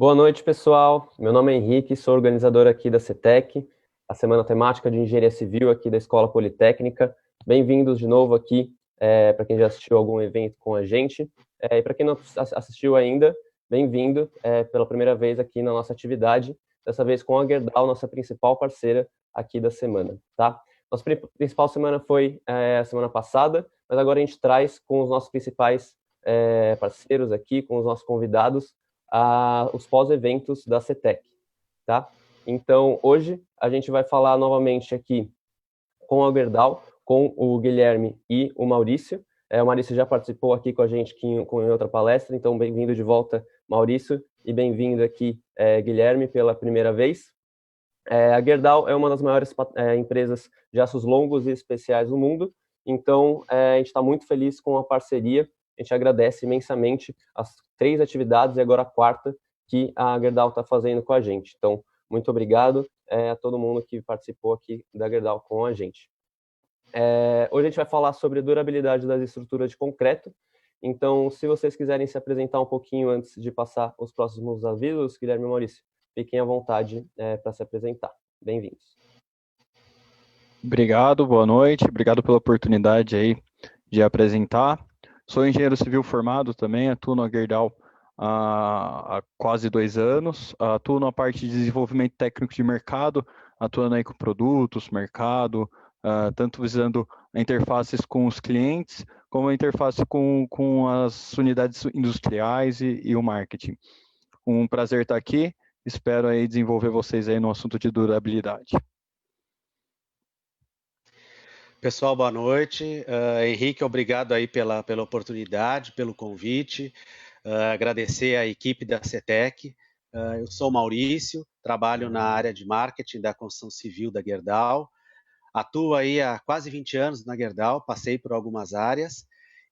Boa noite, pessoal. Meu nome é Henrique, sou organizador aqui da CETEC, a Semana Temática de Engenharia Civil aqui da Escola Politécnica. Bem-vindos de novo aqui, para quem já assistiu algum evento com a gente. E para quem não assistiu ainda, bem-vindo pela primeira vez aqui na nossa atividade, dessa vez com a Gerdau, nossa principal parceira aqui da semana, tá? Nossa principal semana foi a semana passada, mas agora a gente traz com os nossos principais parceiros aqui, com os nossos convidados, os pós-eventos da CETEC, tá? Então, hoje a gente vai falar novamente aqui com a Gerdau, com o Guilherme e o Maurício. O Maurício já participou aqui com a gente em outra palestra, então bem-vindo de volta, Maurício, e bem-vindo aqui, Guilherme, pela primeira vez. A Gerdau é uma das maiores empresas de aços longos e especiais do mundo, então a gente está muito feliz com a parceria. A gente agradece imensamente as 3 atividades e agora a 4ª que a Gerdau está fazendo com a gente. Então, muito obrigado a todo mundo que participou aqui da Gerdau com a gente. Hoje a gente vai falar sobre a durabilidade das estruturas de concreto. Então, se vocês quiserem se apresentar um pouquinho antes de passar os próximos avisos, Guilherme e Maurício, fiquem à vontade para se apresentar. Bem-vindos. Obrigado, boa noite. Obrigado pela oportunidade aí de apresentar. Sou engenheiro civil formado também, atuo na Gerdau há quase 2 anos. Atuo na parte de desenvolvimento técnico de mercado, atuando aí com produtos, mercado, tanto visando interfaces com os clientes, como a interface com as unidades industriais e o marketing. Um prazer estar aqui. Espero aí desenvolver vocês aí no assunto de durabilidade. Pessoal, boa noite. Henrique, obrigado aí pela oportunidade, pelo convite. Agradecer à equipe da CETEC. Eu sou Maurício, trabalho na área de marketing da construção civil da Gerdau. Atuo aí há quase 20 anos na Gerdau, passei por algumas áreas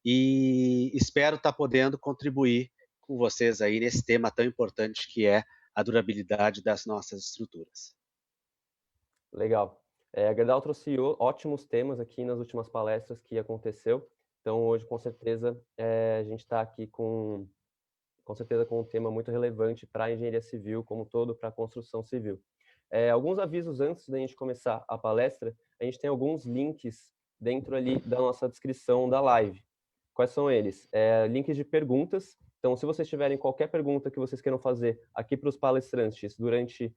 e espero estar podendo contribuir com vocês aí nesse tema tão importante que é a durabilidade das nossas estruturas. Legal. A Gerdau trouxe ótimos temas aqui nas últimas palestras que aconteceu. Então, hoje, com certeza, a gente está aqui com certeza com um tema muito relevante para a engenharia civil como um todo, para a construção civil. Alguns avisos antes da gente começar a palestra, a gente tem alguns links dentro ali da nossa descrição da live. Quais são eles? Links de perguntas. Então, se vocês tiverem qualquer pergunta que vocês queiram fazer aqui para os palestrantes durante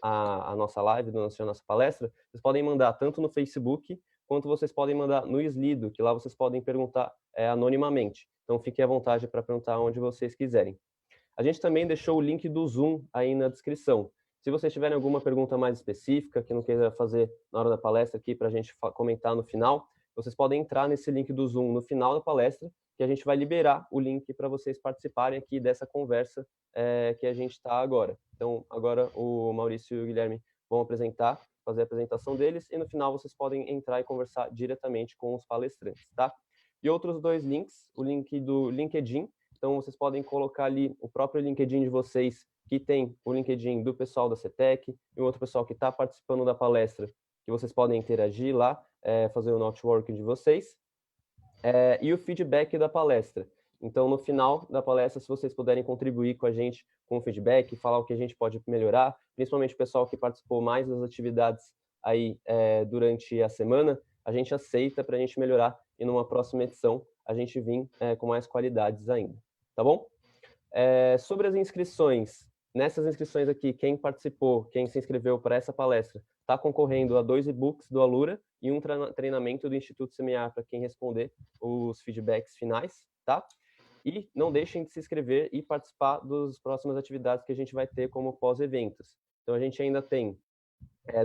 a nossa live, durante a nossa palestra, vocês podem mandar tanto no Facebook, quanto vocês podem mandar no Slido, que lá vocês podem perguntar anonimamente. Então, fiquem à vontade para perguntar onde vocês quiserem. A gente também deixou o link do Zoom aí na descrição. Se vocês tiverem alguma pergunta mais específica, que não queira fazer na hora da palestra aqui para a gente comentar no final, vocês podem entrar nesse link do Zoom no final da palestra, que a gente vai liberar o link para vocês participarem aqui dessa conversa que a gente está agora. Então, agora o Maurício e o Guilherme vão apresentar, fazer a apresentação deles, e no final vocês podem entrar e conversar diretamente com os palestrantes, tá? E outros 2 links, o link do LinkedIn. Então, vocês podem colocar ali o próprio LinkedIn de vocês, que tem o LinkedIn do pessoal da CETEC e o outro pessoal que está participando da palestra, que vocês podem interagir lá, fazer o networking de vocês, e o feedback da palestra. Então, no final da palestra, se vocês puderem contribuir com a gente com o feedback, falar o que a gente pode melhorar, principalmente o pessoal que participou mais das atividades aí durante a semana, a gente aceita para a gente melhorar e numa próxima edição a gente vir com mais qualidades ainda. Tá bom? Sobre as inscrições, nessas inscrições aqui, quem participou, quem se inscreveu para essa palestra, está concorrendo a 2 e-books do Alura e um treinamento do Instituto Semear para quem responder os feedbacks finais, tá? E não deixem de se inscrever e participar das próximas atividades que a gente vai ter como pós-eventos. Então, a gente ainda tem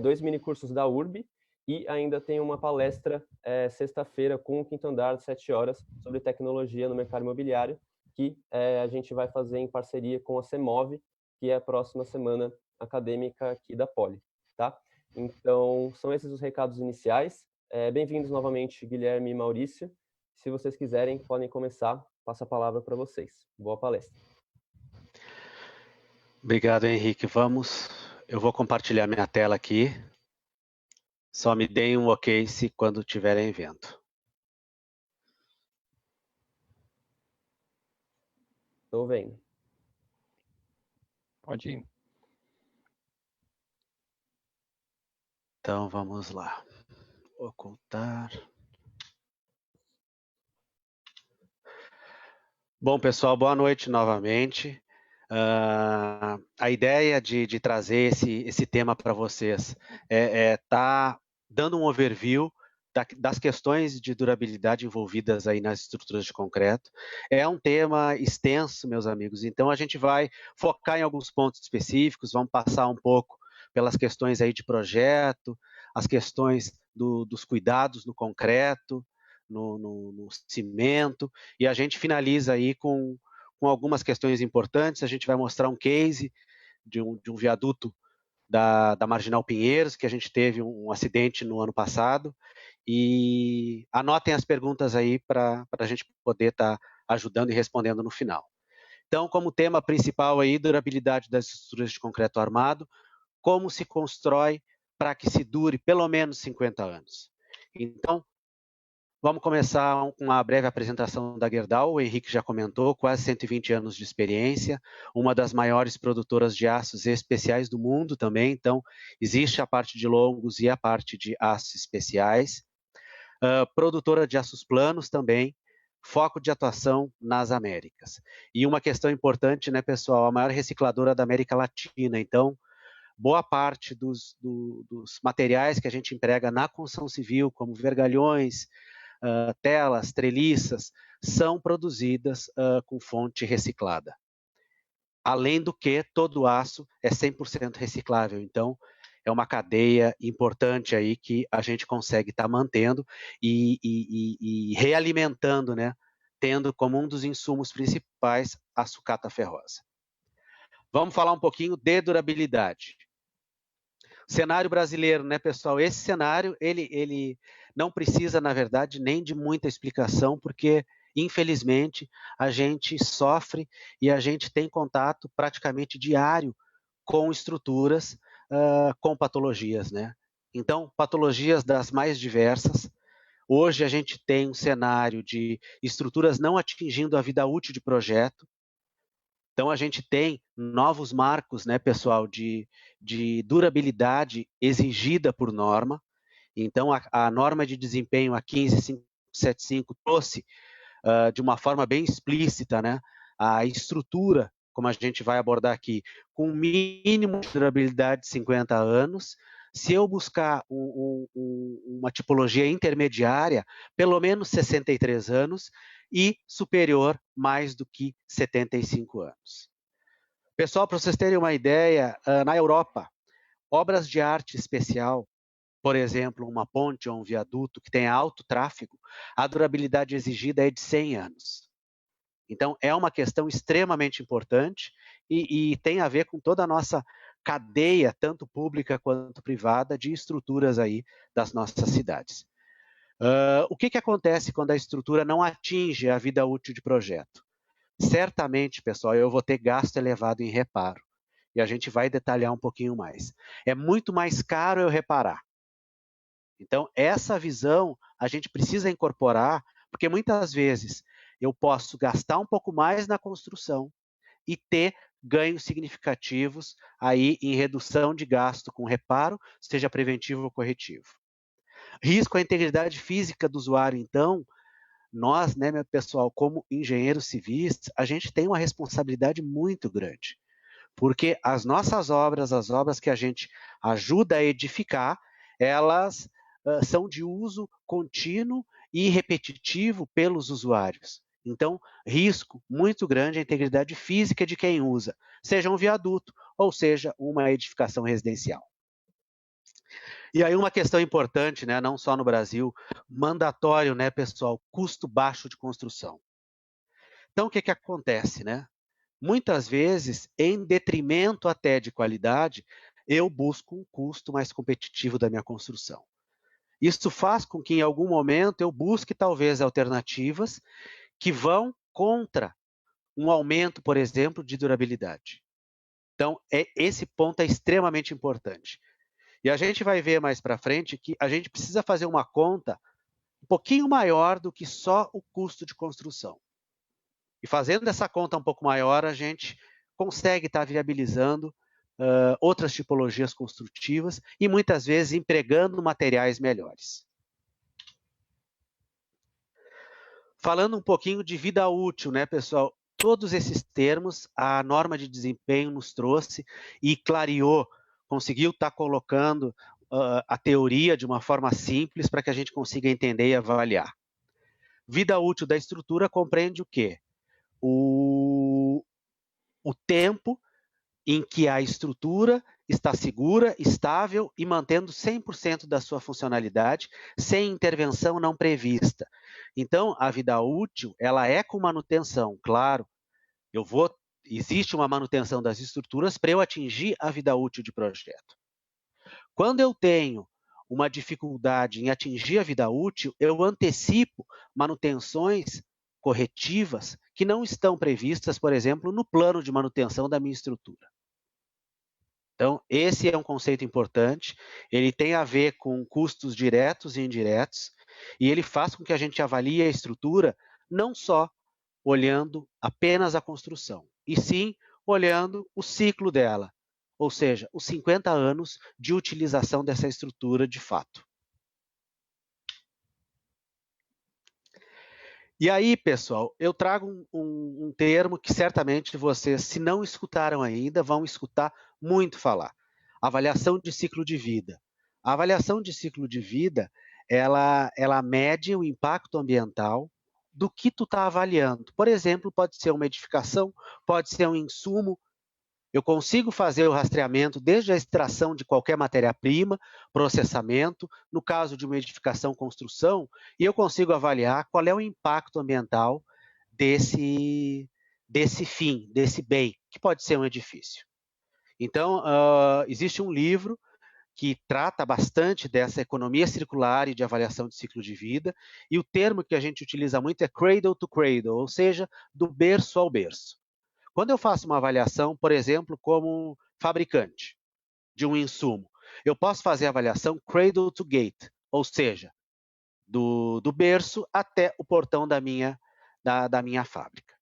2 minicursos da URB e ainda tem uma palestra sexta-feira com o Quinto Andar, às 7 horas, sobre tecnologia no mercado imobiliário, que a gente vai fazer em parceria com a CEMOV, que é a próxima semana acadêmica aqui da Poli, tá? Então, são esses os recados iniciais. Bem-vindos novamente, Guilherme e Maurício. Se vocês quiserem, podem começar. Passo a palavra para vocês. Boa palestra. Obrigado, Henrique. Eu vou compartilhar minha tela aqui. Só me deem um ok se quando estiverem vendo. Estou vendo. Pode ir. Então, vamos lá. Ocultar. Bom, pessoal, boa noite novamente. A ideia de trazer esse tema para vocês é tá dando um overview das questões de durabilidade envolvidas aí nas estruturas de concreto. É um tema extenso, meus amigos, então a gente vai focar em alguns pontos específicos, vamos passar um pouco pelas questões aí de projeto, as questões dos cuidados no concreto, no cimento, e a gente finaliza aí com algumas questões importantes. A gente vai mostrar um case de um viaduto da Marginal Pinheiros, que a gente teve um acidente no ano passado, e anotem as perguntas aí para a gente poder estar ajudando e respondendo no final. Então, como tema principal aí, durabilidade das estruturas de concreto armado, como se constrói para que se dure pelo menos 50 anos. Então, vamos começar com uma breve apresentação da Gerdau. O Henrique já comentou, quase 120 anos de experiência, uma das maiores produtoras de aços especiais do mundo também, então existe a parte de longos e a parte de aços especiais. Produtora de aços planos também, foco de atuação nas Américas. E uma questão importante, né, pessoal, a maior recicladora da América Latina, então boa parte dos materiais que a gente emprega na construção civil, como vergalhões, telas, treliças, são produzidas com fonte reciclada. Além do que, todo aço é 100% reciclável, então é uma cadeia importante aí que a gente consegue estar mantendo e realimentando, né, tendo como um dos insumos principais a sucata ferrosa. Vamos falar um pouquinho de durabilidade. Cenário brasileiro, né, pessoal? Esse cenário, ele não precisa, na verdade, nem de muita explicação, porque, infelizmente, a gente sofre e a gente tem contato praticamente diário com estruturas, com patologias, né? Então, patologias das mais diversas. Hoje a gente tem um cenário de estruturas não atingindo a vida útil de projeto. Então, a gente tem novos marcos, né, pessoal, de durabilidade exigida por norma. Então, a norma de desempenho, a 15575, trouxe de uma forma bem explícita, né, a estrutura, como a gente vai abordar aqui, com um mínimo de durabilidade de 50 anos. Se eu buscar uma tipologia intermediária, pelo menos 63 anos, e superior mais do que 75 anos. Pessoal, para vocês terem uma ideia, na Europa, obras de arte especial, por exemplo, uma ponte ou um viaduto que tem alto tráfego, a durabilidade exigida é de 100 anos. Então, é uma questão extremamente importante e tem a ver com toda a nossa cadeia, tanto pública quanto privada, de estruturas aí das nossas cidades. O que acontece quando a estrutura não atinge a vida útil de projeto? Certamente, pessoal, eu vou ter gasto elevado em reparo. E a gente vai detalhar um pouquinho mais. É muito mais caro eu reparar. Então, essa visão a gente precisa incorporar, porque muitas vezes eu posso gastar um pouco mais na construção e ter ganhos significativos aí em redução de gasto com reparo, seja preventivo ou corretivo. Risco à integridade física do usuário, então, nós, né, meu pessoal, como engenheiros civis, a gente tem uma responsabilidade muito grande, porque as nossas obras, as obras que a gente ajuda a edificar, elas são de uso contínuo e repetitivo pelos usuários. Então, risco muito grande à integridade física de quem usa, seja um viaduto ou seja uma edificação residencial. E aí uma questão importante, né, não só no Brasil, mandatório, né, pessoal, custo baixo de construção. Então, o que acontece, né? Muitas vezes, em detrimento até de qualidade, eu busco um custo mais competitivo da minha construção. Isso faz com que, em algum momento, eu busque, talvez, alternativas que vão contra um aumento, por exemplo, de durabilidade. Então, esse ponto é extremamente importante. E a gente vai ver mais para frente que a gente precisa fazer uma conta um pouquinho maior do que só o custo de construção. E fazendo essa conta um pouco maior, a gente consegue estar viabilizando outras tipologias construtivas e muitas vezes empregando materiais melhores. Falando um pouquinho de vida útil, né, pessoal? Todos esses termos a norma de desempenho nos trouxe e clareou, conseguiu estar colocando a teoria de uma forma simples para que a gente consiga entender e avaliar. Vida útil da estrutura compreende o quê? O tempo em que a estrutura está segura, estável e mantendo 100% da sua funcionalidade, sem intervenção não prevista. Então, a vida útil, ela é com manutenção, claro. Existe uma manutenção das estruturas para eu atingir a vida útil de projeto. Quando eu tenho uma dificuldade em atingir a vida útil, eu antecipo manutenções corretivas que não estão previstas, por exemplo, no plano de manutenção da minha estrutura. Então, esse é um conceito importante, ele tem a ver com custos diretos e indiretos, e ele faz com que a gente avalie a estrutura não só olhando apenas a construção, e sim olhando o ciclo dela, ou seja, os 50 anos de utilização dessa estrutura de fato. E aí, pessoal, eu trago um termo que certamente vocês, se não escutaram ainda, vão escutar muito falar. Avaliação de ciclo de vida. A avaliação de ciclo de vida, ela mede o impacto ambiental do que tu está avaliando. Por exemplo, pode ser uma edificação, pode ser um insumo. Eu consigo fazer o rastreamento desde a extração de qualquer matéria-prima, processamento, no caso de uma edificação, construção, e eu consigo avaliar qual é o impacto ambiental desse fim, desse bem, que pode ser um edifício. Então, existe um livro que trata bastante dessa economia circular e de avaliação de ciclo de vida, e o termo que a gente utiliza muito é cradle to cradle, ou seja, do berço ao berço. Quando eu faço uma avaliação, por exemplo, como fabricante de um insumo, eu posso fazer a avaliação cradle to gate, ou seja, do berço até o portão da minha fábrica.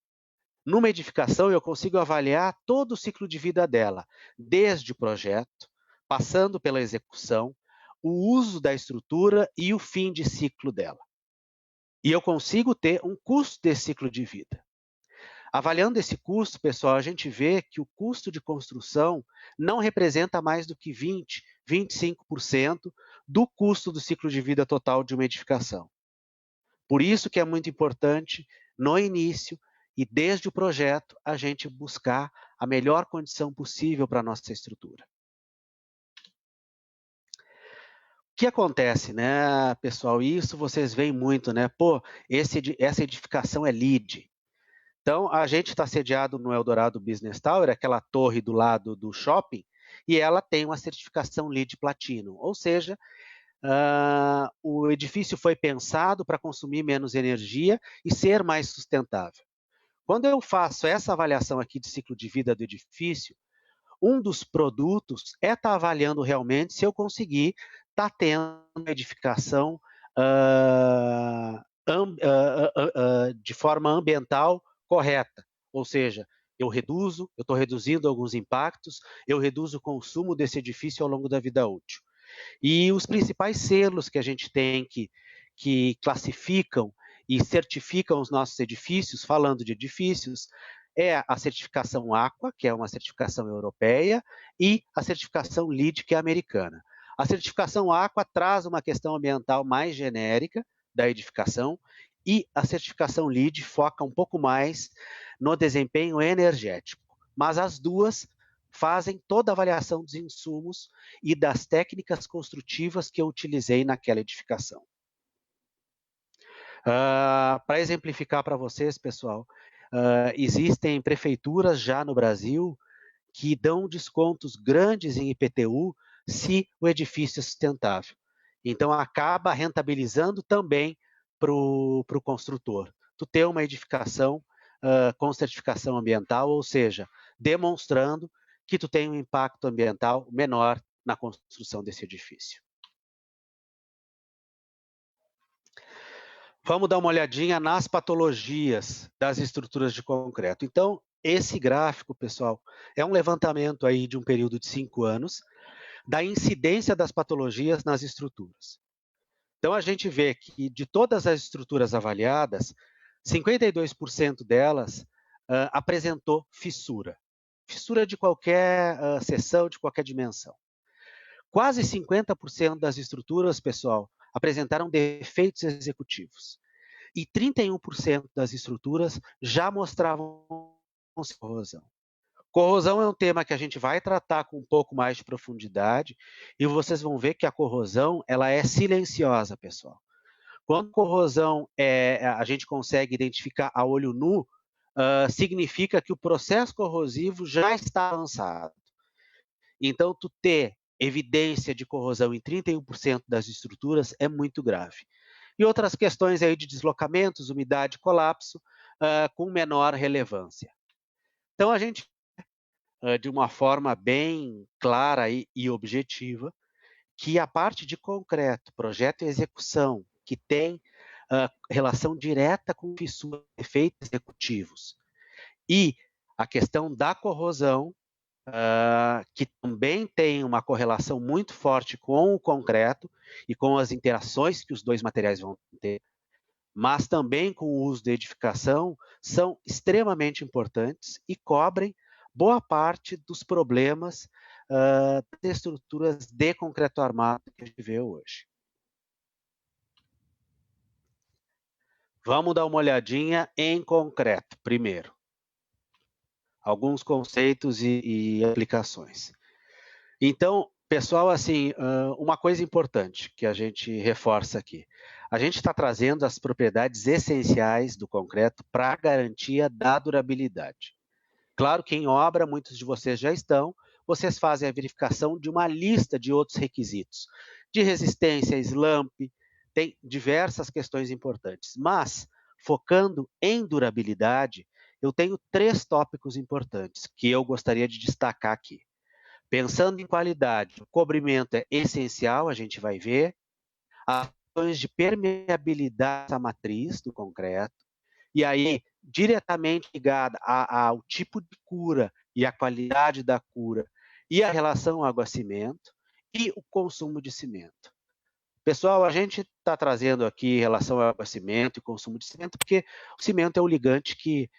Numa edificação, eu consigo avaliar todo o ciclo de vida dela, desde o projeto, passando pela execução, o uso da estrutura e o fim de ciclo dela. E eu consigo ter um custo desse ciclo de vida. Avaliando esse custo, pessoal, a gente vê que o custo de construção não representa mais do que 20%, 25% do custo do ciclo de vida total de uma edificação. Por isso que é muito importante, no início e desde o projeto, a gente buscar a melhor condição possível para a nossa estrutura. O que acontece, né, pessoal? Isso vocês veem muito, né? Pô, essa edificação é LEED. Então, a gente está sediado no Eldorado Business Tower, aquela torre do lado do shopping, e ela tem uma certificação LEED Platinum, ou seja, o edifício foi pensado para consumir menos energia e ser mais sustentável. Quando eu faço essa avaliação aqui de ciclo de vida do edifício, um dos produtos é estar avaliando realmente se eu conseguir estar tendo uma edificação de forma ambiental correta, ou seja, eu estou reduzindo alguns impactos, eu reduzo o consumo desse edifício ao longo da vida útil. E os principais selos que a gente tem que classificam e certificam os nossos edifícios, falando de edifícios, é a certificação Aqua, que é uma certificação europeia, e a certificação LEED, que é americana. A certificação Aqua traz uma questão ambiental mais genérica da edificação, e a certificação LEED foca um pouco mais no desempenho energético. Mas as duas fazem toda a avaliação dos insumos e das técnicas construtivas que eu utilizei naquela edificação. Para exemplificar para vocês, pessoal, existem prefeituras já no Brasil que dão descontos grandes em IPTU se o edifício é sustentável. Então, acaba rentabilizando também para o construtor. Tu ter uma edificação com certificação ambiental, ou seja, demonstrando que tu tem um impacto ambiental menor na construção desse edifício. Vamos dar uma olhadinha nas patologias das estruturas de concreto. Então, Esse gráfico, pessoal, é um levantamento aí de um período de 5 anos da incidência das patologias nas estruturas. Então, a gente vê que de todas as estruturas avaliadas, 52% delas apresentou fissura. Fissura de qualquer seção, de qualquer dimensão. Quase 50% das estruturas, pessoal, apresentaram defeitos executivos. E 31% das estruturas já mostravam corrosão. Corrosão é um tema que a gente vai tratar com um pouco mais de profundidade e vocês vão ver que a corrosão ela é silenciosa, pessoal. Quando corrosão a gente consegue identificar a olho nu, significa que o processo corrosivo já está avançado. Então, tu ter evidência de corrosão em 31% das estruturas é muito grave. E outras questões aí de deslocamentos, umidade, colapso, com menor relevância. Então, a gente, de uma forma bem clara e objetiva, que a parte de concreto, projeto e execução, que tem relação direta com fissura, efeitos executivos, e a questão da corrosão, que também tem uma correlação muito forte com o concreto e com as interações que os dois materiais vão ter, mas também com o uso de edificação, são extremamente importantes e cobrem boa parte dos problemas das estruturas de concreto armado que a gente vê hoje. Vamos dar uma olhadinha em concreto primeiro. Alguns conceitos e aplicações. Então, pessoal, assim, uma coisa importante que a gente reforça aqui. A gente está trazendo as propriedades essenciais do concreto para a garantia da durabilidade. Claro que em obra, muitos de vocês já estão, vocês fazem a verificação de uma lista de outros requisitos, de resistência, slump, tem diversas questões importantes, mas, focando em durabilidade, eu tenho 3 tópicos importantes que eu gostaria de destacar aqui. Pensando em qualidade, o cobrimento é essencial, a gente vai ver. As ações de permeabilidade da matriz do concreto, e aí, diretamente ligada ao tipo de cura e à qualidade da cura, e a relação água-cimento, e o consumo de cimento. Pessoal, a gente está trazendo aqui relação ao água-cimento e consumo de cimento, porque o cimento é um ligante que,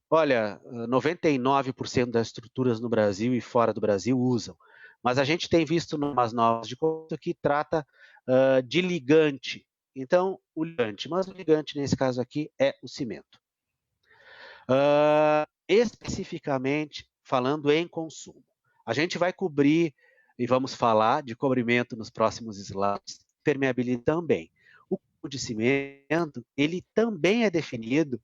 olha, 99% das estruturas no Brasil e fora do Brasil usam. Mas a gente tem visto umas novas de conta que trata de ligante. Então, o ligante, mas o ligante nesse caso aqui é o cimento. Especificamente, falando em consumo. A gente vai cobrir e vamos falar de cobrimento nos próximos slides, permeabilidade também. O cubo de cimento, ele também é definido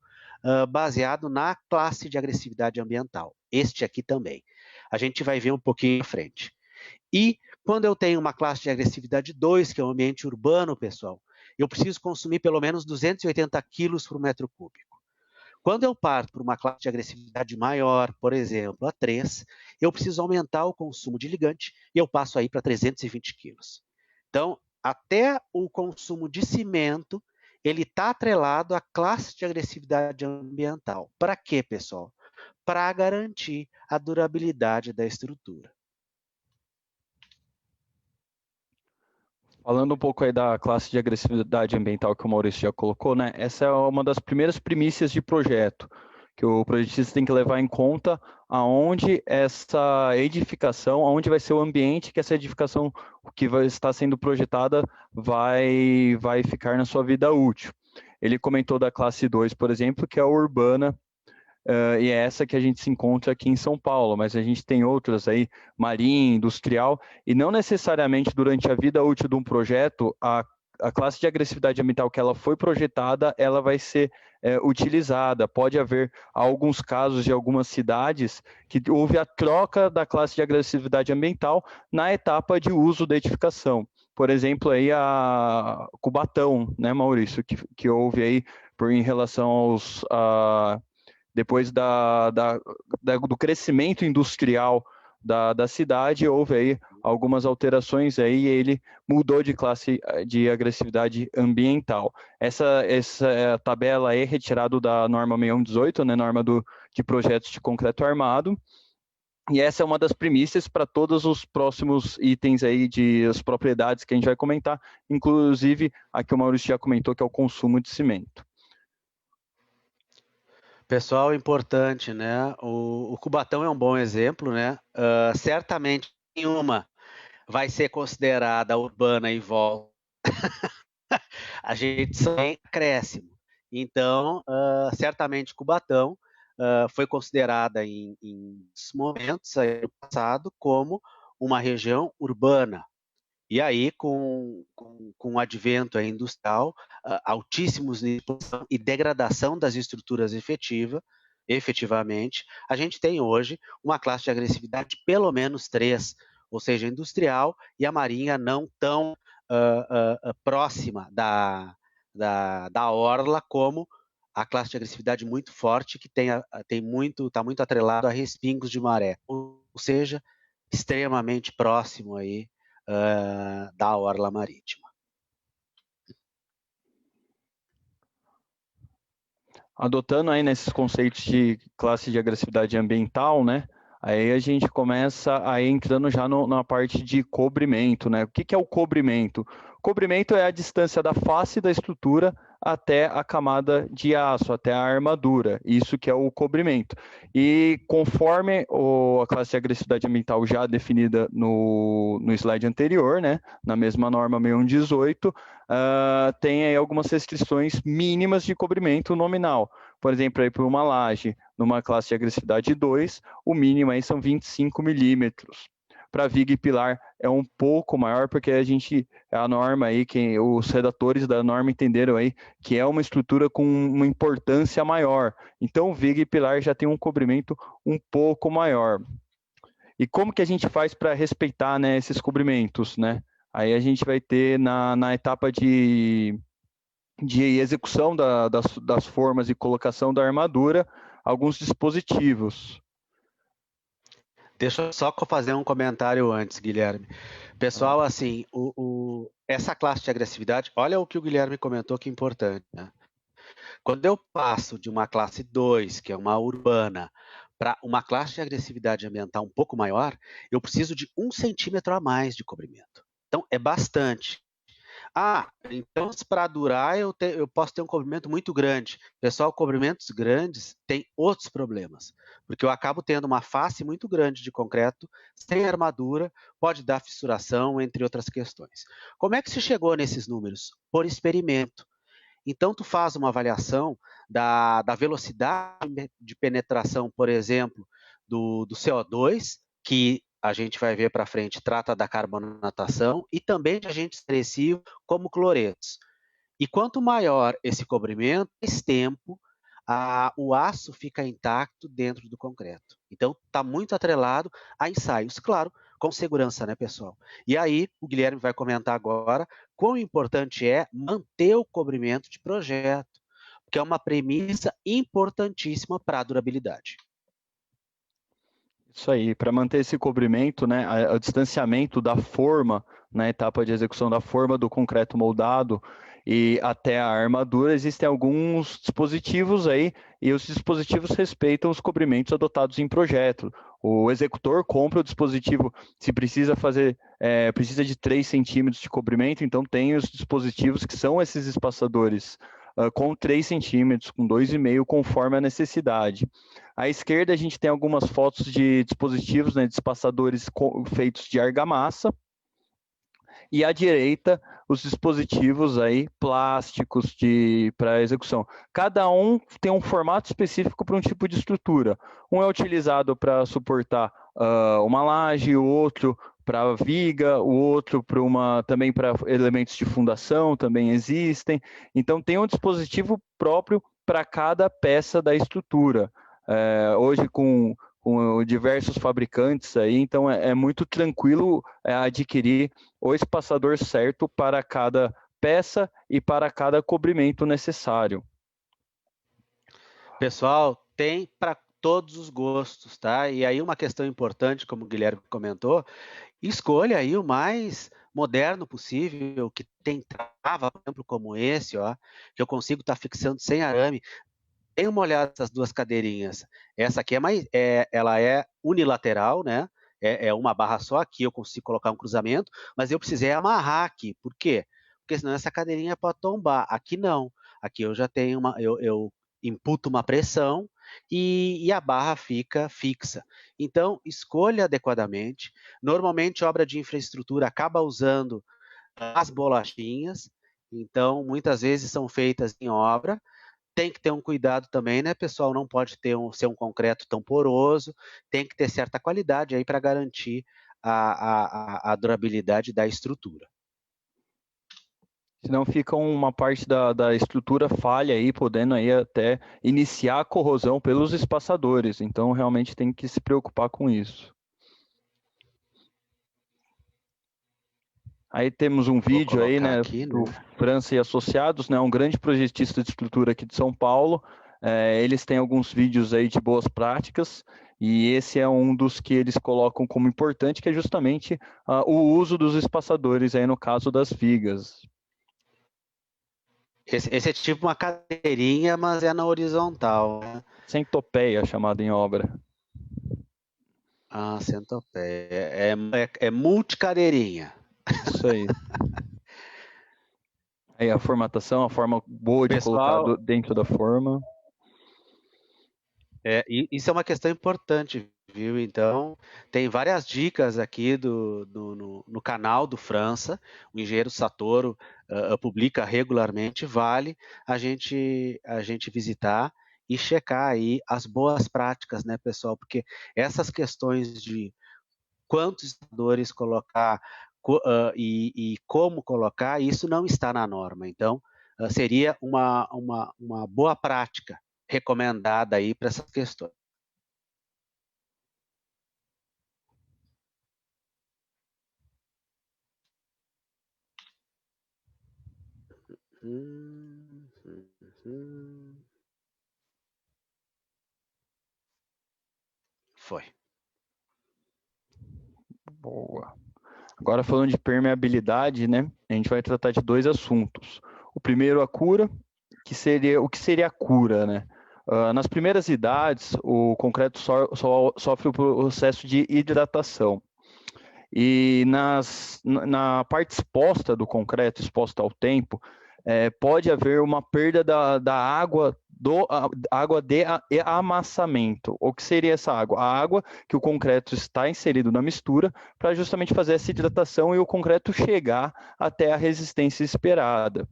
baseado na classe de agressividade ambiental. Este aqui também. A gente vai ver um pouquinho à frente. E quando eu tenho uma classe de agressividade 2, que é o ambiente urbano, pessoal, eu preciso consumir pelo menos 280 quilos por metro cúbico. Quando eu parto para uma classe de agressividade maior, por exemplo, a 3, eu preciso aumentar o consumo de ligante e eu passo aí para 320 quilos. Então, até o consumo de cimento, ele está atrelado à classe de agressividade ambiental. Para quê, pessoal? Para garantir a durabilidade da estrutura. Falando um pouco aí da classe de agressividade ambiental que o Maurício já colocou, né? Essa é uma das primeiras primícias de projeto, que o projetista tem que levar em conta aonde essa edificação, aonde vai ser o ambiente que essa edificação que vai estar sendo projetada vai ficar na sua vida útil. Ele comentou da classe 2, por exemplo, que é a urbana, e é essa que a gente se encontra aqui em São Paulo, mas a gente tem outras aí, marinha, industrial, e não necessariamente durante a vida útil de um projeto, a classe de agressividade ambiental que ela foi projetada, ela vai ser utilizada. Pode haver alguns casos de algumas cidades que houve a troca da classe de agressividade ambiental na etapa de uso da edificação. Por exemplo, aí a Cubatão, né, Maurício, que houve aí em relação depois do crescimento industrial da cidade, houve aí algumas alterações aí, e ele mudou de classe de agressividade ambiental. Essa tabela é retirada da norma 6118, né, norma de projetos de concreto armado, e essa é uma das premissas para todos os próximos itens aí de as propriedades que a gente vai comentar, inclusive a que o Maurício já comentou, que é o consumo de cimento. Pessoal, importante, né? O Cubatão é um bom exemplo, né? Certamente nenhuma vai ser considerada urbana e volta. A gente só tem acréscimo. Então, certamente Cubatão foi considerada em momentos aí no passado como uma região urbana. E aí, com o advento industrial, altíssimos níveis de poluição e degradação das estruturas efetivamente, a gente tem hoje uma classe de agressividade pelo menos 3, ou seja, industrial e a marinha não tão próxima da orla como a classe de agressividade muito forte que está muito atrelado a respingos de maré, ou seja, extremamente próximo aí da orla marítima. Adotando aí nesses conceitos de classe de agressividade ambiental, né? Aí a gente começa aí entrando já na parte de cobrimento, né? O que é o cobrimento? Cobrimento é a distância da face da estrutura até a camada de aço, até a armadura. Isso que é o cobrimento. E conforme a classe de agressividade ambiental já definida no slide anterior, né? Na mesma norma 6118, tem aí algumas restrições mínimas de cobrimento nominal. Por exemplo, aí para uma laje, numa classe de agressividade 2, o mínimo aí são 25 milímetros. Para viga e pilar é um pouco maior, porque a norma aí, os redatores da norma entenderam aí que é uma estrutura com uma importância maior. Então, viga e pilar já tem um cobrimento um pouco maior. E como que a gente faz para respeitar, né, esses cobrimentos, né? Aí a gente vai ter na etapa de execução das formas e colocação da armadura, alguns dispositivos. Deixa eu só fazer um comentário antes, Guilherme. Pessoal, assim, essa classe de agressividade, olha o que o Guilherme comentou que é importante, né? Quando eu passo de uma classe 2, que é uma urbana, para uma classe de agressividade ambiental um pouco maior, eu preciso de 1 centímetro a mais de cobrimento. Então, é bastante. Então para durar eu posso ter um cobrimento muito grande. Pessoal, cobrimentos grandes têm outros problemas, porque eu acabo tendo uma face muito grande de concreto, sem armadura, pode dar fissuração, entre outras questões. Como é que se chegou nesses números? Por experimento. Então, tu faz uma avaliação da velocidade de penetração, por exemplo, do CO2, que a gente vai ver para frente, trata da carbonatação, e também de agentes agressivos como cloretos. E quanto maior esse cobrimento, mais tempo o aço fica intacto dentro do concreto. Então, está muito atrelado a ensaios, claro, com segurança, né, pessoal? E aí, o Guilherme vai comentar agora quão importante é manter o cobrimento de projeto, porque é uma premissa importantíssima para a durabilidade. Isso aí, para manter esse cobrimento, né, o distanciamento da forma, na etapa de execução da forma do concreto moldado e até a armadura, existem alguns dispositivos aí, e os dispositivos respeitam os cobrimentos adotados em projeto. O executor compra o dispositivo, se precisa precisa de 3 centímetros de cobrimento, então tem os dispositivos que são esses espaçadores com 3 centímetros, com 2,5, conforme a necessidade. À esquerda, a gente tem algumas fotos de dispositivos, né, de espaçadores feitos de argamassa. E à direita, os dispositivos aí plásticos para execução. Cada um tem um formato específico para um tipo de estrutura. Um é utilizado para suportar uma laje, o outro para viga, o outro também para elementos de fundação, também existem. Então, tem um dispositivo próprio para cada peça da estrutura. Hoje, com diversos fabricantes aí, então é muito tranquilo adquirir o espaçador certo para cada peça e para cada cobrimento necessário. Pessoal, tem todos os gostos, tá? E aí uma questão importante, como o Guilherme comentou, escolha aí o mais moderno possível, que tem trava, por exemplo, como esse, ó, que eu consigo estar fixando sem arame. Dê uma olhada nessas duas cadeirinhas. Essa aqui ela é unilateral, né? É uma barra só. Aqui eu consigo colocar um cruzamento, mas eu precisei amarrar aqui. Por quê? Porque senão essa cadeirinha pode tombar. Aqui não. Aqui eu já tenho eu imputo uma pressão e a barra fica fixa. Então, escolha adequadamente. Normalmente, obra de infraestrutura acaba usando as bolachinhas. Então, muitas vezes são feitas em obra. Tem que ter um cuidado também, né, pessoal? Não pode ser um concreto tão poroso, tem que ter certa qualidade aí para garantir a durabilidade da estrutura. Senão fica uma parte da estrutura falha aí, podendo aí até iniciar a corrosão pelos espaçadores. Então, realmente tem que se preocupar com isso. Aí temos um vídeo aí, né, do França e Associados, né, um grande projetista de estrutura aqui de São Paulo. Eles têm alguns vídeos aí de boas práticas, e esse é um dos que eles colocam como importante, que é justamente o uso dos espaçadores aí no caso das vigas. Esse é tipo uma cadeirinha, mas é na horizontal, né? Centopeia, chamada em obra. Ah, centopeia. É multicadeirinha. Isso aí. Aí a formatação, a forma boa de colocar dentro da forma. Isso é uma questão importante, viu? Então, tem várias dicas aqui no canal do França. O engenheiro Satoru publica regularmente. Vale a gente visitar e checar aí as boas práticas, né, pessoal? Porque essas questões de quantos instaladores colocar e como colocar, isso não está na norma. Então, seria uma boa prática recomendada aí para essas questões. Foi. Boa. Agora falando de permeabilidade, né? A gente vai tratar de dois assuntos. O primeiro, a cura, o que seria a cura, né? Nas primeiras idades, o concreto sofre o processo de hidratação. E na parte exposta do concreto, exposta ao tempo, pode haver uma perda da água, água de amassamento. O que seria essa água? A água que o concreto está inserido na mistura para justamente fazer essa hidratação e o concreto chegar até a resistência esperada.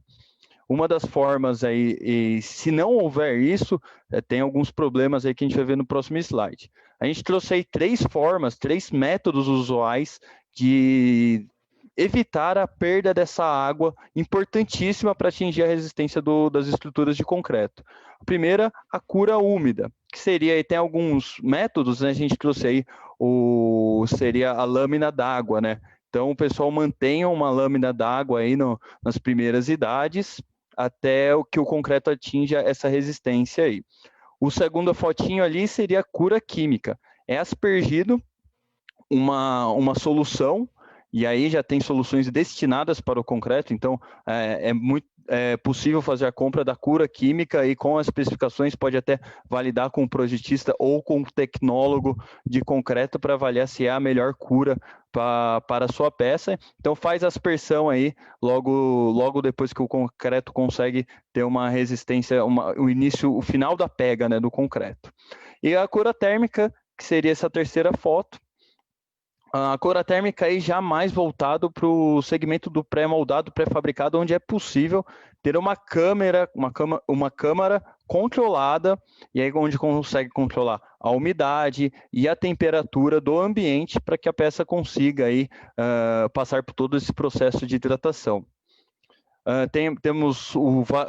Uma das formas aí, e se não houver isso, tem alguns problemas aí que a gente vai ver no próximo slide. A gente trouxe aí três métodos usuais de evitar a perda dessa água importantíssima para atingir a resistência das estruturas de concreto. A primeira, a cura úmida, que seria, tem alguns métodos, né? A gente trouxe aí, seria a lâmina d'água, né? Então, o pessoal mantém uma lâmina d'água aí nas primeiras idades, até que o concreto atinja essa resistência aí. O segundo fotinho ali seria a cura química. É aspergido uma solução, e aí já tem soluções destinadas para o concreto, então é possível fazer a compra da cura química e com as especificações pode até validar com o projetista ou com o tecnólogo de concreto para avaliar se é a melhor cura para a sua peça. Então faz a aspersão aí logo depois que o concreto consegue ter uma resistência, o final da pega, né, do concreto. E a cura térmica, que seria essa terceira foto, a cura térmica aí já mais voltado para o segmento do pré-moldado, pré-fabricado, onde é possível ter uma câmara controlada, e aí onde consegue controlar a umidade e a temperatura do ambiente para que a peça consiga aí, passar por todo esse processo de hidratação.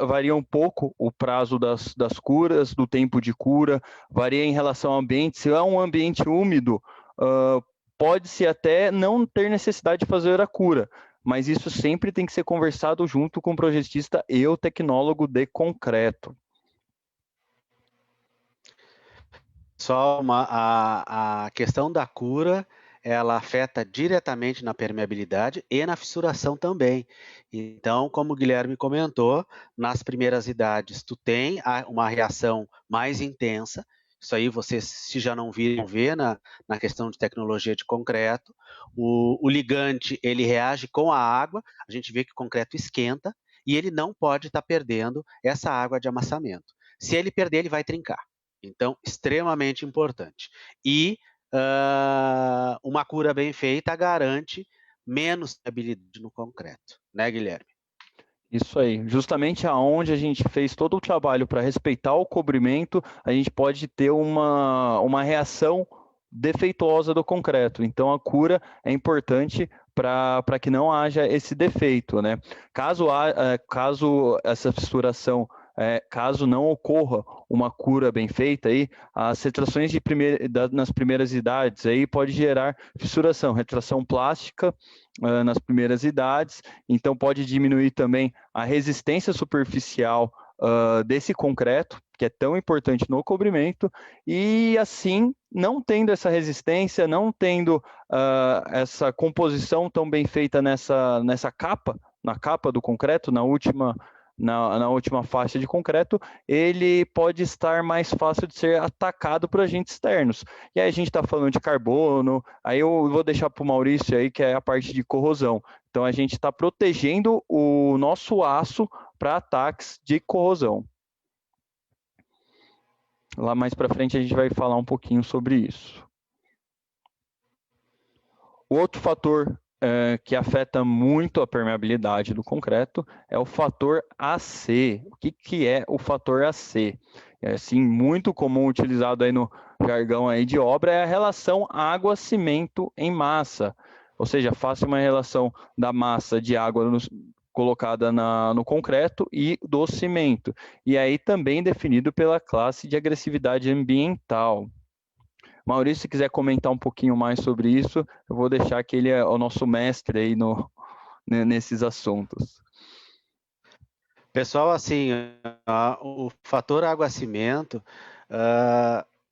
Varia um pouco o prazo das curas, do tempo de cura, varia em relação ao ambiente. Se é um ambiente úmido, pode-se até não ter necessidade de fazer a cura, mas isso sempre tem que ser conversado junto com o projetista e o tecnólogo de concreto. Só a questão da cura, ela afeta diretamente na permeabilidade e na fissuração também. Então, como o Guilherme comentou, nas primeiras idades tu tem uma reação mais intensa. Isso aí vocês, se já não viram, ver na questão de tecnologia de concreto. O ligante, ele reage com a água, a gente vê que o concreto esquenta e ele não pode estar perdendo essa água de amassamento. Se ele perder, ele vai trincar. Então, extremamente importante. E uma cura bem feita garante menos estabilidade no concreto, né, Guilherme? Isso aí, justamente aonde a gente fez todo o trabalho para respeitar o cobrimento, a gente pode ter uma reação defeituosa do concreto. Então a cura é importante para que não haja esse defeito, né? Caso essa fissuração, caso não ocorra uma cura bem feita aí, as retrações nas primeiras idades aí pode gerar fissuração, retração plástica nas primeiras idades, então pode diminuir também a resistência superficial desse concreto, que é tão importante no cobrimento, e assim, não tendo essa resistência, não tendo essa composição tão bem feita nessa capa, na capa do concreto, na última faixa de concreto, ele pode estar mais fácil de ser atacado por agentes externos. E aí a gente está falando de carbono, aí eu vou deixar para o Maurício aí, que é a parte de corrosão. Então a gente está protegendo o nosso aço para ataques de corrosão. Lá mais para frente a gente vai falar um pouquinho sobre isso. O outro fator que afeta muito a permeabilidade do concreto é o fator AC. O que é o fator AC? É assim, muito comum utilizado aí no jargão aí de obra é a relação água-cimento em massa. Ou seja, faça uma relação da massa de água colocada no concreto e do cimento. E aí também definido pela classe de agressividade ambiental. Maurício, se quiser comentar um pouquinho mais sobre isso, eu vou deixar que ele é o nosso mestre aí nesses assuntos. Pessoal, assim, o fator água-cimento,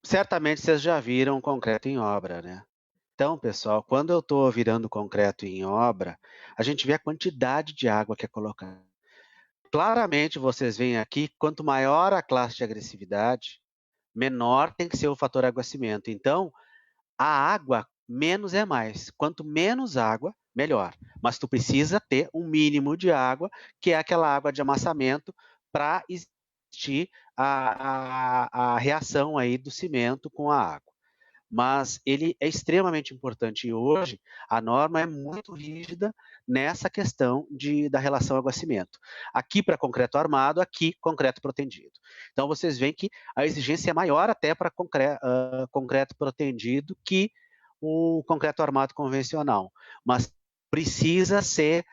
certamente vocês já viram concreto em obra, né? Então, pessoal, quando eu estou virando concreto em obra, a gente vê a quantidade de água que é colocada. Claramente, vocês veem aqui, quanto maior a classe de agressividade, menor tem que ser o fator água-cimento. Então, a água, menos é mais. Quanto menos água, melhor. Mas tu precisa ter um mínimo de água, que é aquela água de amassamento, para existir a reação aí do cimento com a água. Mas ele é extremamente importante e hoje a norma é muito rígida nessa questão da relação água-cimento. Aqui para concreto armado, aqui concreto protendido. Então vocês veem que a exigência é maior até para concreto protendido que o concreto armado convencional, mas precisa ser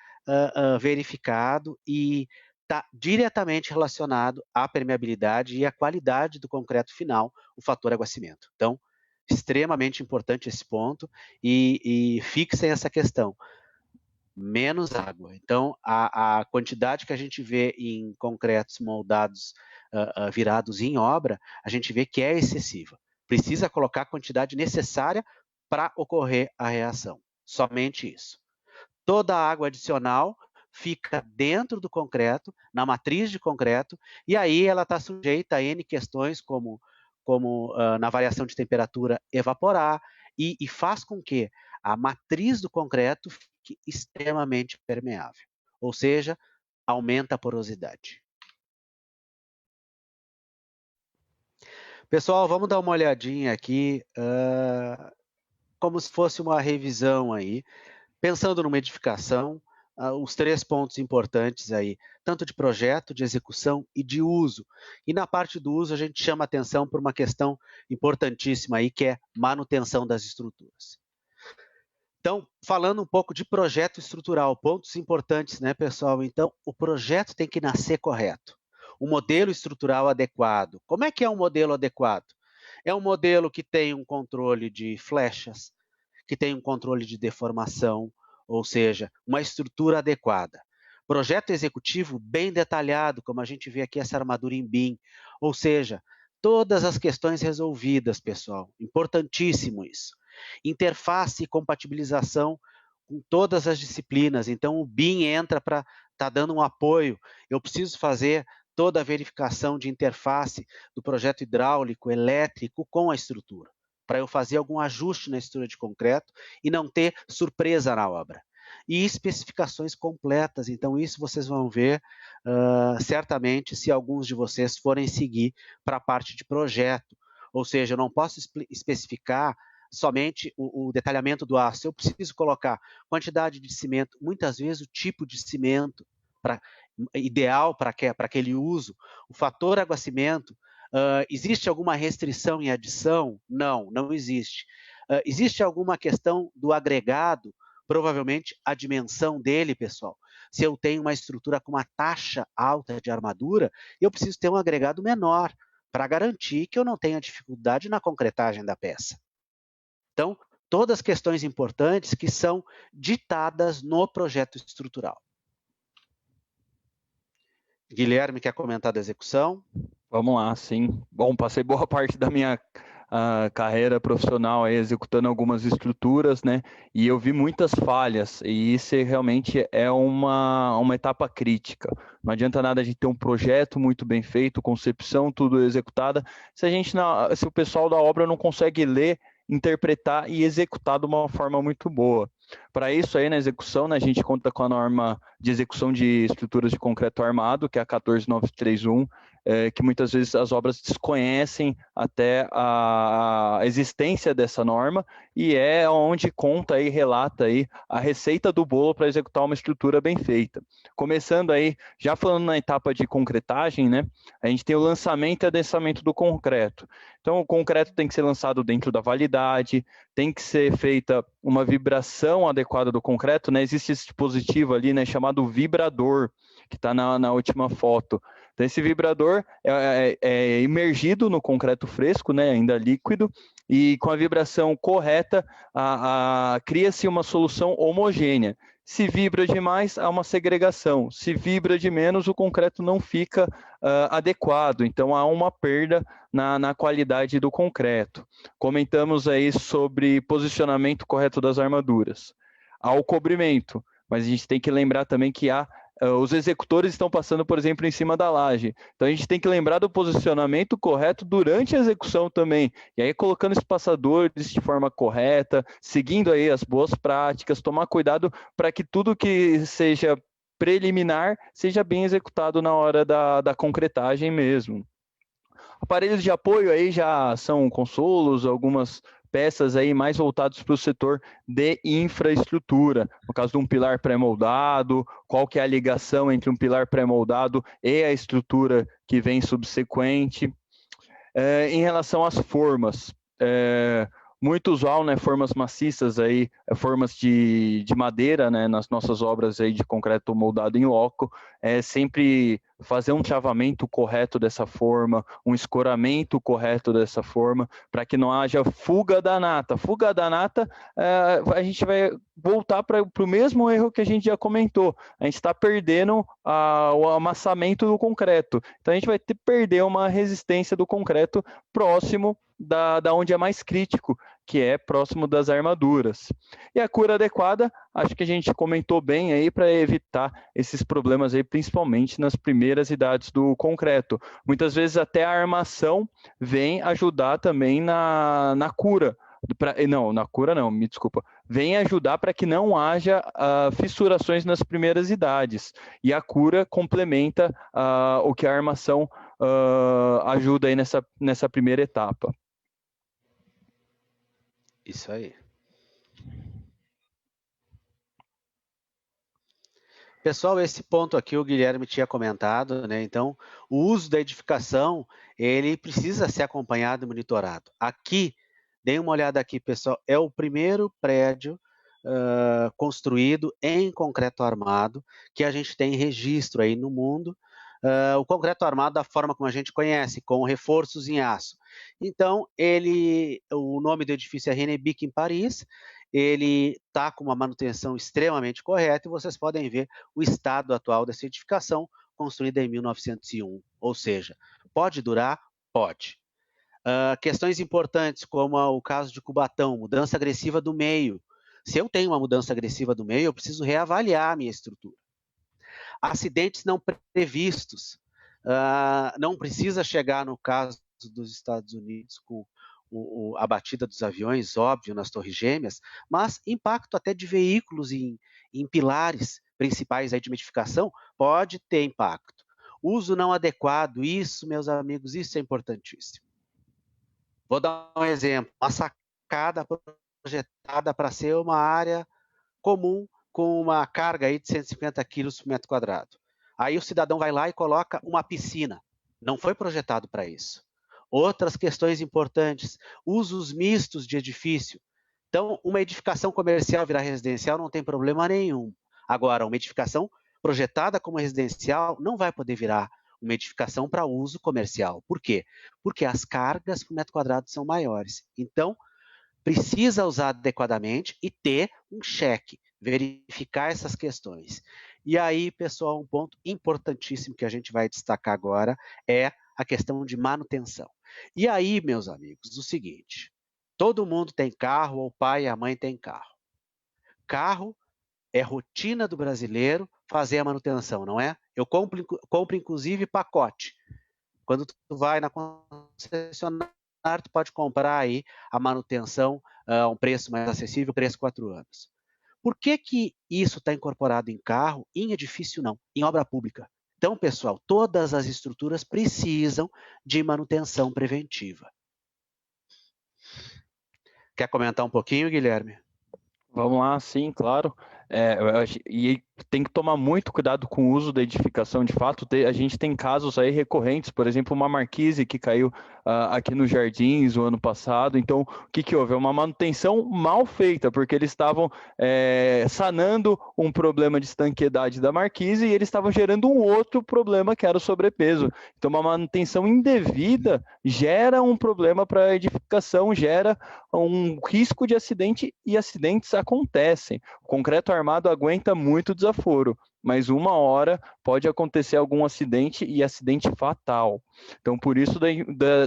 verificado e está diretamente relacionado à permeabilidade e à qualidade do concreto final, o fator água-cimento. Então, extremamente importante esse ponto e fixem essa questão. Menos água. Então, a quantidade que a gente vê em concretos moldados, virados em obra, a gente vê que é excessiva. Precisa colocar a quantidade necessária para ocorrer a reação. Somente isso. Toda a água adicional fica dentro do concreto, na matriz de concreto, e aí ela está sujeita a N questões, como na variação de temperatura evaporar, e faz com que a matriz do concreto fique extremamente permeável, ou seja, aumenta a porosidade. Pessoal, vamos dar uma olhadinha aqui, como se fosse uma revisão aí, pensando numa edificação, os 3 pontos importantes aí, tanto de projeto, de execução e de uso. E na parte do uso, a gente chama atenção para uma questão importantíssima aí, que é manutenção das estruturas. Então, falando um pouco de projeto estrutural, pontos importantes, né, pessoal? Então, o projeto tem que nascer correto. O modelo estrutural adequado. Como é que é um modelo adequado? É um modelo que tem um controle de flechas, que tem um controle de deformação, ou seja, uma estrutura adequada. Projeto executivo bem detalhado, como a gente vê aqui essa armadura em BIM, ou seja, todas as questões resolvidas, pessoal. Importantíssimo isso. Interface e compatibilização com todas as disciplinas. Então, o BIM entra para estar dando um apoio. Eu preciso fazer toda a verificação de interface do projeto hidráulico, elétrico com a estrutura, para eu fazer algum ajuste na estrutura de concreto e não ter surpresa na obra. E especificações completas, então isso vocês vão ver certamente se alguns de vocês forem seguir para a parte de projeto, ou seja, eu não posso especificar somente o detalhamento do aço, eu preciso colocar quantidade de cimento, muitas vezes o tipo de cimento ideal para aquele uso, o fator água-cimento, existe alguma restrição em adição? Não, não existe. Existe alguma questão do agregado? Provavelmente a dimensão dele, pessoal. Se eu tenho uma estrutura com uma taxa alta de armadura, eu preciso ter um agregado menor para garantir que eu não tenha dificuldade na concretagem da peça. Então, todas as questões importantes que são ditadas no projeto estrutural. Guilherme, quer comentar da execução? Vamos lá, sim. Bom, passei boa parte da minha carreira profissional aí executando algumas estruturas, né? E eu vi muitas falhas, e isso realmente é uma etapa crítica. Não adianta nada a gente ter um projeto muito bem feito, concepção tudo executada, se o pessoal da obra não consegue ler, interpretar e executar de uma forma muito boa. Para isso aí, na execução, né, a gente conta com a norma de execução de estruturas de concreto armado, que é a 14931, que muitas vezes as obras desconhecem até a existência dessa norma, e é onde conta e relata aí a receita do bolo para executar uma estrutura bem feita. Começando aí, já falando na etapa de concretagem, né, a gente tem o lançamento e adensamento do concreto. Então, o concreto tem que ser lançado dentro da validade, tem que ser feita uma vibração adequada do concreto, né? Existe esse dispositivo ali, né, chamado vibrador, que está na última foto. Então, esse vibrador é imergido no concreto fresco, né, ainda líquido, e com a vibração correta, cria-se uma solução homogênea. Se vibra demais, há uma segregação. Se vibra de menos, o concreto não fica adequado. Então, há uma perda na qualidade do concreto. Comentamos aí sobre posicionamento correto das armaduras. Há o cobrimento, mas a gente tem que lembrar também que os executores estão passando, por exemplo, em cima da laje. Então, a gente tem que lembrar do posicionamento correto durante a execução também. E aí, colocando espaçadores de forma correta, seguindo aí as boas práticas, tomar cuidado para que tudo que seja preliminar seja bem executado na hora da concretagem mesmo. Aparelhos de apoio aí já são consolos, algumas peças aí mais voltados para o setor de infraestrutura. No caso de um pilar pré-moldado, qual que é a ligação entre um pilar pré-moldado e a estrutura que vem subsequente. Em relação às formas, muito usual, né, formas maciças aí, formas de madeira, né, nas nossas obras aí de concreto moldado em loco, sempre fazer um chavamento correto dessa forma, um escoramento correto dessa forma, para que não haja fuga da nata. Fuga da nata, a gente vai voltar para o mesmo erro que a gente já comentou. A gente está perdendo o amassamento do concreto. Então, a gente vai perder uma resistência do concreto próximo da onde é mais crítico, que é próximo das armaduras. E a cura adequada, acho que a gente comentou bem aí para evitar esses problemas aí, principalmente nas primeiras idades do concreto. Muitas vezes até a armação vem ajudar também na cura. Na cura não, me desculpa. Vem ajudar para que não haja fissurações nas primeiras idades. E a cura complementa o que a armação ajuda aí nessa primeira etapa. Isso aí. Pessoal, esse ponto aqui o Guilherme tinha comentado, né? Então, o uso da edificação, ele precisa ser acompanhado e monitorado. Aqui, deem uma olhada aqui, pessoal, é o primeiro prédio construído em concreto armado que a gente tem registro aí no mundo. O concreto armado da forma como a gente conhece, com reforços em aço. Então, o nome do edifício é René Bic, em Paris. Ele está com uma manutenção extremamente correta e vocês podem ver o estado atual dessa edificação, construída em 1901. Ou seja, pode durar? Pode. Questões importantes, como o caso de Cubatão, mudança agressiva do meio. Se eu tenho uma mudança agressiva do meio, eu preciso reavaliar a minha estrutura. Acidentes não previstos. Não precisa chegar, no caso dos Estados Unidos, com a batida dos aviões, óbvio, nas Torres Gêmeas, mas impacto até de veículos em pilares principais aí de uma edificação pode ter impacto. Uso não adequado, isso, meus amigos, isso é importantíssimo. Vou dar um exemplo, uma sacada projetada para ser uma área comum com uma carga aí de 150 quilos por metro quadrado. Aí o cidadão vai lá e coloca uma piscina. Não foi projetado para isso. Outras questões importantes, usos mistos de edifício. Então, uma edificação comercial virar residencial não tem problema nenhum. Agora, uma edificação projetada como residencial não vai poder virar uma edificação para uso comercial. Por quê? Porque as cargas por metro quadrado são maiores. Então, precisa usar adequadamente e ter um cheque, verificar essas questões. E aí, pessoal, um ponto importantíssimo que a gente vai destacar agora é a questão de manutenção. E aí, meus amigos, o seguinte, todo mundo tem carro, ou o pai e a mãe têm carro. Carro é rotina do brasileiro fazer a manutenção, não é? Eu compro inclusive pacote. Quando tu vai na concessionária, tu pode comprar aí a manutenção a um preço mais acessível, 3, 4 anos. Por que isso está incorporado em carro, em edifício não, em obra pública? Então, pessoal, todas as estruturas precisam de manutenção preventiva. Quer comentar um pouquinho, Guilherme? Vamos lá, sim, claro. E tem que tomar muito cuidado com o uso da edificação, de fato. A gente tem casos aí recorrentes, por exemplo, uma marquise que caiu aqui nos Jardins o ano passado. Então, o que houve? É uma manutenção mal feita, porque eles estavam sanando um problema de estanqueidade da marquise e eles estavam gerando um outro problema, que era o sobrepeso. Então, uma manutenção indevida gera um problema para a edificação, gera um risco de acidente, e acidentes acontecem. O concreto armado aguenta muito desaforo, mas uma hora pode acontecer algum acidente, e acidente fatal. Então, por isso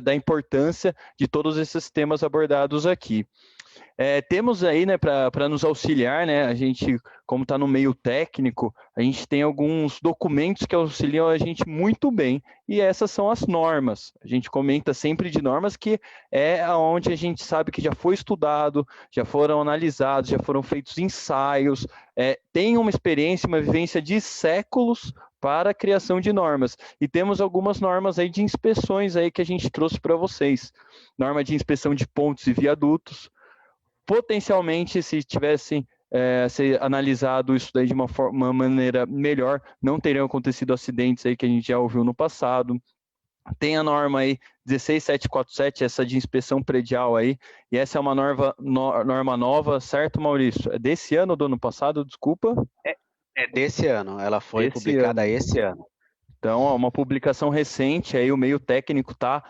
da importância de todos esses temas abordados aqui. Temos aí, né, para nos auxiliar, né, a gente, como está no meio técnico, a gente tem alguns documentos que auxiliam a gente muito bem, e essas são as normas. A gente comenta sempre de normas, que é onde a gente sabe que já foi estudado, já foram analisados, já foram feitos ensaios, tem uma experiência, uma vivência de séculos para a criação de normas. E temos algumas normas aí de inspeções aí que a gente trouxe para vocês. Norma de inspeção de pontes e viadutos. Potencialmente, se tivessem ser analisado isso daí de uma maneira melhor, não teriam acontecido acidentes aí que a gente já ouviu no passado. Tem a norma aí 16747, essa de inspeção predial aí, e essa é uma norma nova, certo, Maurício? É desse ano ou do ano passado, desculpa? É desse ano, ela foi publicada esse ano. Então, é uma publicação recente, aí o meio técnico tá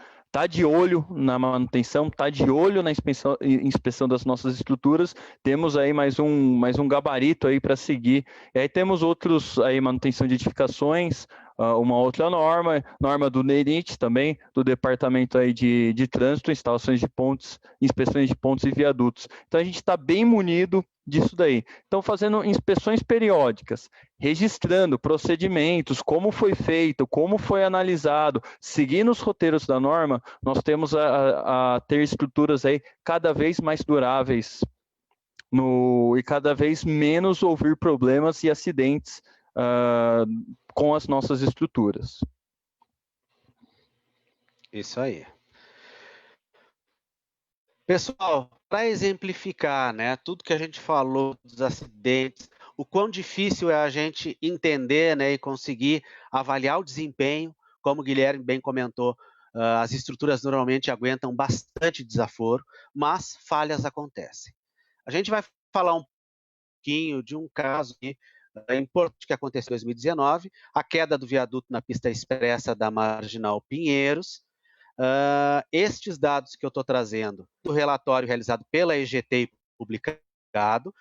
de olho na manutenção, tá de olho na inspeção das nossas estruturas. Temos aí mais um gabarito aí para seguir. E aí temos outros aí, manutenção de edificações, uma outra norma do NERIT também, do Departamento aí de Trânsito, instalações de pontes, inspeções de pontes e viadutos. Então, a gente está bem munido disso daí. Então, fazendo inspeções periódicas, registrando procedimentos, como foi feito, como foi analisado, seguindo os roteiros da norma, nós temos a ter estruturas aí cada vez mais duráveis e cada vez menos ouvir problemas e acidentes com as nossas estruturas. Isso aí. Pessoal, para exemplificar, né, tudo que a gente falou dos acidentes, o quão difícil é a gente entender, né, e conseguir avaliar o desempenho, como o Guilherme bem comentou, as estruturas normalmente aguentam bastante desaforo, mas falhas acontecem. A gente vai falar um pouquinho de um caso importante que aconteceu em 2019, a queda do viaduto na pista expressa da Marginal Pinheiros. Estes dados que eu estou trazendo do relatório realizado pela EGT e publicado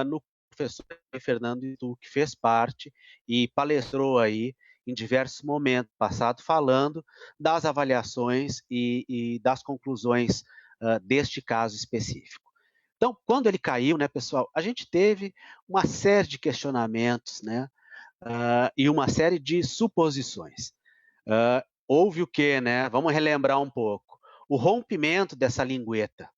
no professor Fernando Itu, que fez parte e palestrou aí em diversos momentos passados, falando das avaliações e das conclusões deste caso específico. Então, quando ele caiu, né, pessoal, a gente teve uma série de questionamentos, né, e uma série de suposições. Houve o quê, né? Vamos relembrar um pouco. O rompimento dessa lingueta.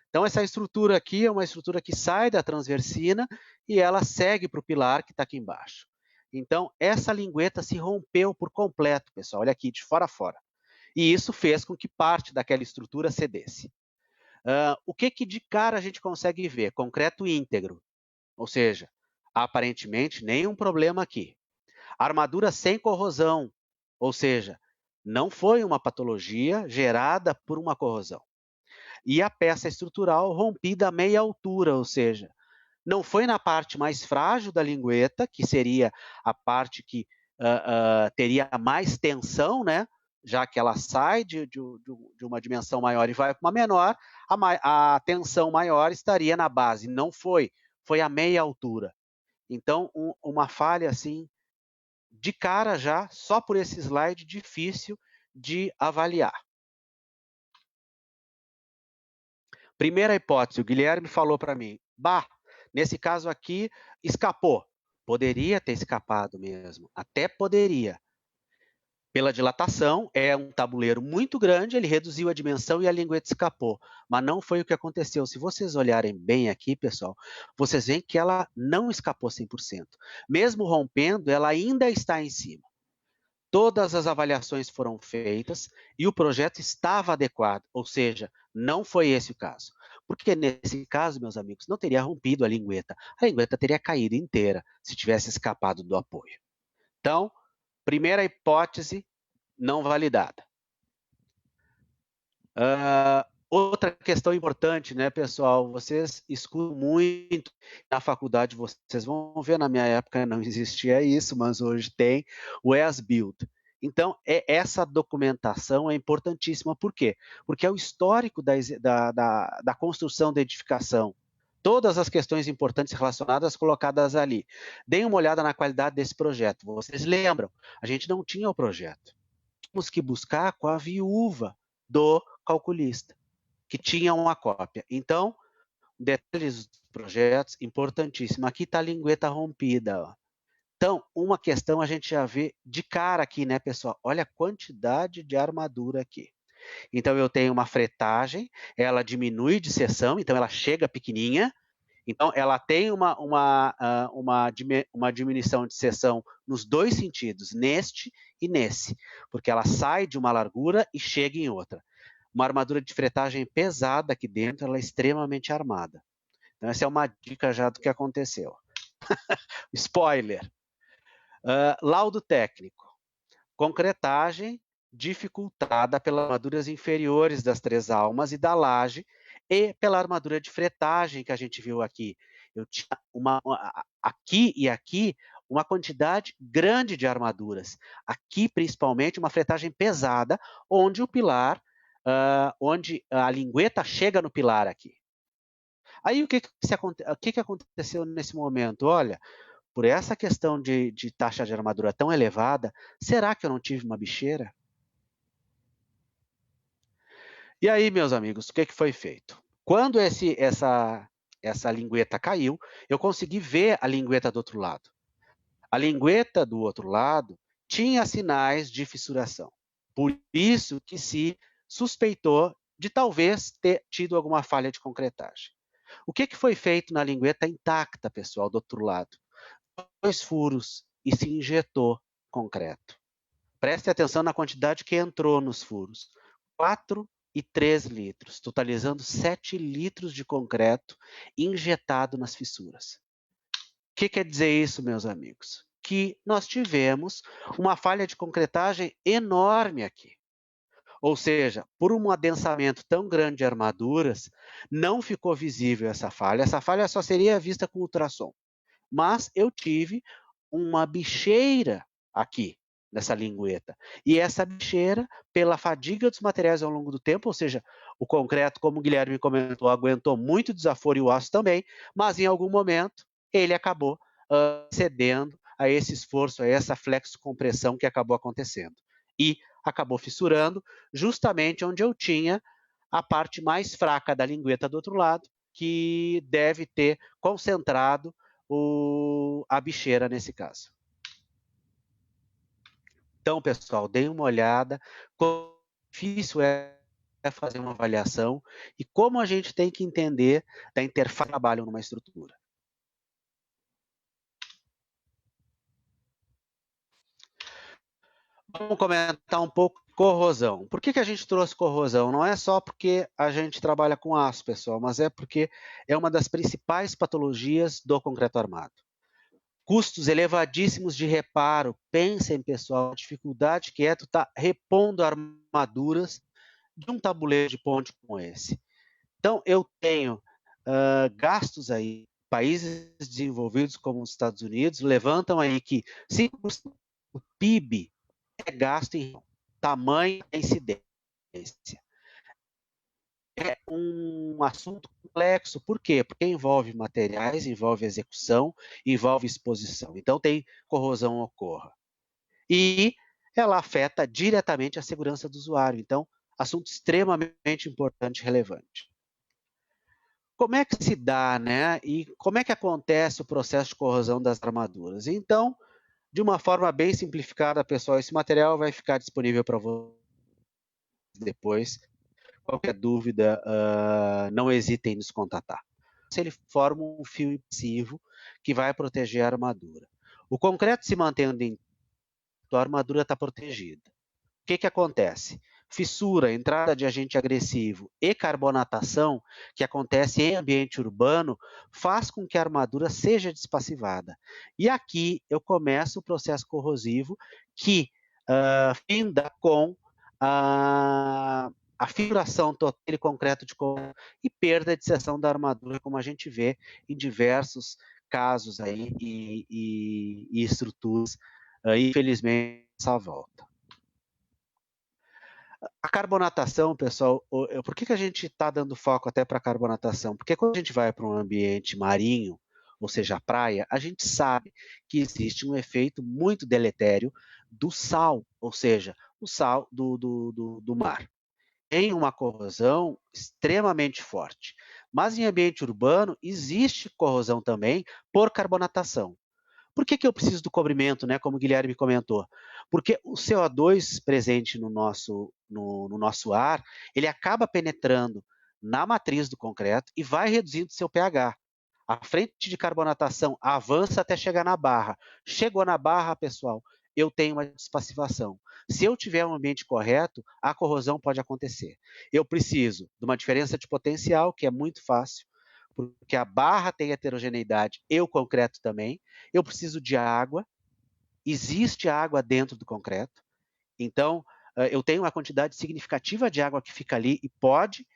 Então, essa estrutura aqui é uma estrutura que sai da transversina e ela segue para o pilar que está aqui embaixo. Então, essa lingueta se rompeu por completo, pessoal. Olha aqui, de fora a fora. E isso fez com que parte daquela estrutura cedesse. O que de cara a gente consegue ver? Concreto íntegro. Ou seja, aparentemente nenhum problema aqui. Armadura sem corrosão. Ou seja, não foi uma patologia gerada por uma corrosão. E a peça estrutural rompida a meia altura, ou seja, não foi na parte mais frágil da lingueta, que seria a parte que teria mais tensão, né? Já que ela sai de uma dimensão maior e vai para uma menor, a tensão maior estaria na base. Não foi, foi a meia altura. Então, uma falha assim, de cara já, só por esse slide, difícil de avaliar. Primeira hipótese, o Guilherme falou para mim, nesse caso aqui, escapou. Poderia ter escapado mesmo, até poderia. Pela dilatação, é um tabuleiro muito grande, ele reduziu a dimensão e a lingueta escapou. Mas não foi o que aconteceu. Se vocês olharem bem aqui, pessoal, vocês veem que ela não escapou 100%. Mesmo rompendo, ela ainda está em cima. Todas as avaliações foram feitas e o projeto estava adequado, ou seja, não foi esse o caso. Porque nesse caso, meus amigos, não teria rompido a lingueta teria caído inteira se tivesse escapado do apoio. Então, primeira hipótese não validada. Outra questão importante, né, pessoal? Vocês escutam muito na faculdade, vocês vão ver, na minha época não existia isso, mas hoje tem o as-built. Então, essa documentação é importantíssima. Por quê? Porque é o histórico da construção da edificação. Todas as questões importantes relacionadas colocadas ali. Deem uma olhada na qualidade desse projeto. Vocês lembram? A gente não tinha o projeto. Tínhamos que buscar com a viúva do calculista, que tinha uma cópia. Então, detalhes dos projetos, importantíssimo. Aqui está a lingueta rompida. Ó. Então, uma questão a gente já vê de cara aqui, né, pessoal? Olha a quantidade de armadura aqui. Então, eu tenho uma fretagem, ela diminui de seção, então ela chega pequenininha. Então, ela tem uma diminuição de seção nos dois sentidos, neste e nesse, porque ela sai de uma largura e chega em outra. Uma armadura de fretagem pesada aqui dentro, ela é extremamente armada. Então, essa é uma dica já do que aconteceu. Spoiler. Laudo técnico. Concretagem dificultada pelas armaduras inferiores das três almas e da laje e pela armadura de fretagem que a gente viu aqui. Eu tinha aqui e aqui uma quantidade grande de armaduras. Aqui, principalmente, uma fretagem pesada, onde o pilar, onde a lingueta chega no pilar aqui. Aí, o que aconteceu nesse momento? Olha, por essa questão de taxa de armadura tão elevada, será que eu não tive uma bicheira? E aí, meus amigos, o que foi feito? Quando essa lingueta caiu, eu consegui ver a lingueta do outro lado. A lingueta do outro lado tinha sinais de fissuração. Por isso que se suspeitou de talvez ter tido alguma falha de concretagem. O que foi feito na lingueta intacta, pessoal, do outro lado? 2 furos e se injetou concreto. Preste atenção na quantidade que entrou nos furos. 4 e 3 litros, totalizando 7 litros de concreto injetado nas fissuras. O que quer dizer isso, meus amigos? Que nós tivemos uma falha de concretagem enorme aqui. Ou seja, por um adensamento tão grande de armaduras, não ficou visível essa falha. Essa falha só seria vista com ultrassom. Mas eu tive uma bicheira aqui, nessa lingueta. E essa bicheira, pela fadiga dos materiais ao longo do tempo, ou seja, o concreto, como o Guilherme comentou, aguentou muito desaforo e o aço também, mas em algum momento ele acabou cedendo a esse esforço, a essa flexocompressão que acabou acontecendo. E acabou fissurando justamente onde eu tinha a parte mais fraca da lingueta do outro lado, que deve ter concentrado a bicheira nesse caso. Então, pessoal, deem uma olhada, quão difícil é fazer uma avaliação e como a gente tem que entender da interface de trabalho numa estrutura. Vamos comentar um pouco de corrosão. Por que a gente trouxe corrosão? Não é só porque a gente trabalha com aço, pessoal, mas é porque é uma das principais patologias do concreto armado. Custos elevadíssimos de reparo. Pensem, pessoal, a dificuldade que é tu estar repondo armaduras de um tabuleiro de ponte como esse. Então, eu tenho gastos aí, países desenvolvidos como os Estados Unidos levantam aí que o PIB é gasto em tamanho e incidência. É um assunto complexo, por quê? Porque envolve materiais, envolve execução, envolve exposição. Então, tem corrosão ocorra. E ela afeta diretamente a segurança do usuário. Então, assunto extremamente importante e relevante. Como é que se dá, né? E como é que acontece o processo de corrosão das armaduras? Então, de uma forma bem simplificada, pessoal, esse material vai ficar disponível para vocês depois. Qualquer dúvida, não hesitem em nos contatar. Ele forma um fio adesivo que vai proteger a armadura. O concreto se mantendo dentro, a armadura está protegida. O que acontece? Fissura, entrada de agente agressivo e carbonatação, que acontece em ambiente urbano, faz com que a armadura seja despassivada. E aqui eu começo o processo corrosivo que finda com a fissuração total de concreto de concreto e perda de seção da armadura, como a gente vê em diversos casos aí e estruturas, infelizmente, essa volta. A carbonatação, pessoal, por que a gente está dando foco até para a carbonatação? Porque quando a gente vai para um ambiente marinho, ou seja, a praia, a gente sabe que existe um efeito muito deletério do sal, ou seja, o sal do mar. Tem uma corrosão extremamente forte. Mas em ambiente urbano, existe corrosão também por carbonatação. Por que eu preciso do cobrimento, né, como o Guilherme comentou? Porque o CO2 presente no nosso ar, ele acaba penetrando na matriz do concreto e vai reduzindo seu pH. A frente de carbonatação avança até chegar na barra. Chegou na barra, pessoal, eu tenho uma despassivação. Se eu tiver um ambiente correto, a corrosão pode acontecer. Eu preciso de uma diferença de potencial, que é muito fácil, porque a barra tem heterogeneidade e o concreto também. Eu preciso de água, existe água dentro do concreto, então eu tenho uma quantidade significativa de água que fica ali e pode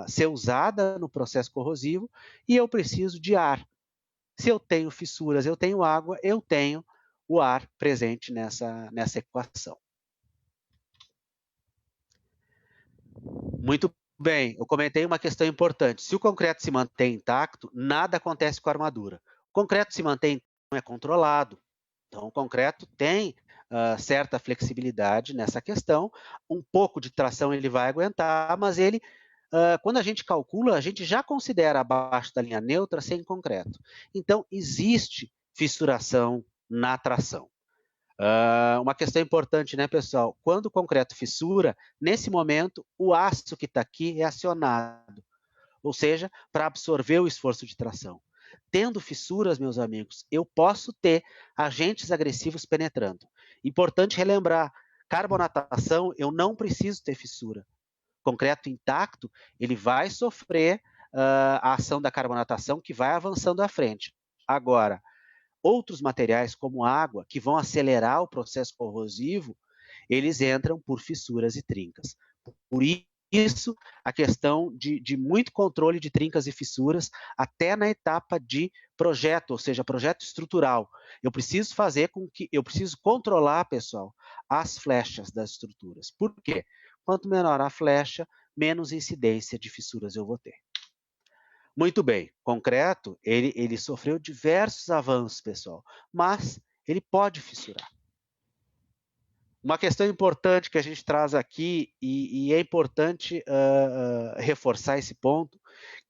ser usada no processo corrosivo, e eu preciso de ar. Se eu tenho fissuras, eu tenho água, eu tenho o ar presente nessa equação. Muito bem, eu comentei uma questão importante. Se o concreto se mantém intacto, nada acontece com a armadura. O concreto se mantém, não é controlado. Então, o concreto tem certa flexibilidade nessa questão. Um pouco de tração ele vai aguentar, mas ele, quando a gente calcula, a gente já considera abaixo da linha neutra sem concreto. Então, existe fissuração na tração. Uma questão importante, né, pessoal? Quando o concreto fissura, nesse momento, o aço que está aqui é acionado, ou seja, para absorver o esforço de tração. Tendo fissuras, meus amigos, eu posso ter agentes agressivos penetrando. Importante relembrar, carbonatação, eu não preciso ter fissura. Concreto intacto, ele vai sofrer a ação da carbonatação que vai avançando à frente. Agora, outros materiais, como água, que vão acelerar o processo corrosivo, eles entram por fissuras e trincas. Por isso, a questão de muito controle de trincas e fissuras até na etapa de projeto, ou seja, projeto estrutural. Eu preciso fazer com que, eu preciso controlar, pessoal, as flechas das estruturas. Por quê? Quanto menor a flecha, menos incidência de fissuras eu vou ter. Muito bem, concreto, ele sofreu diversos avanços, pessoal, mas ele pode fissurar. Uma questão importante que a gente traz aqui, e é importante reforçar esse ponto,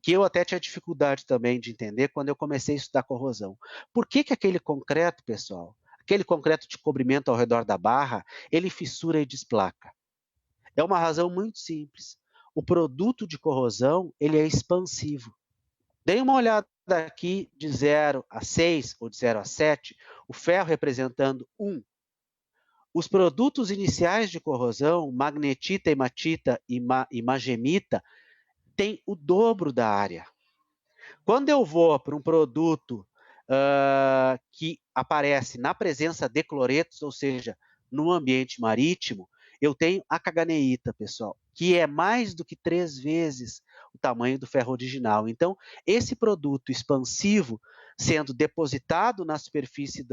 que eu até tinha dificuldade também de entender quando eu comecei a estudar corrosão. Por que aquele concreto, pessoal, aquele concreto de cobrimento ao redor da barra, ele fissura e desplaca? É uma razão muito simples. O produto de corrosão, ele é expansivo. Dê uma olhada aqui de 0 a 6 ou de 0 a 7, o ferro representando 1. Os produtos iniciais de corrosão, magnetita, hematita e magemita, têm o dobro da área. Quando eu vou para um produto que aparece na presença de cloretos, ou seja, no ambiente marítimo, eu tenho a caganeíta, pessoal, que é mais do que 3 vezes o tamanho do ferro original. Então, esse produto expansivo, sendo depositado na superfície,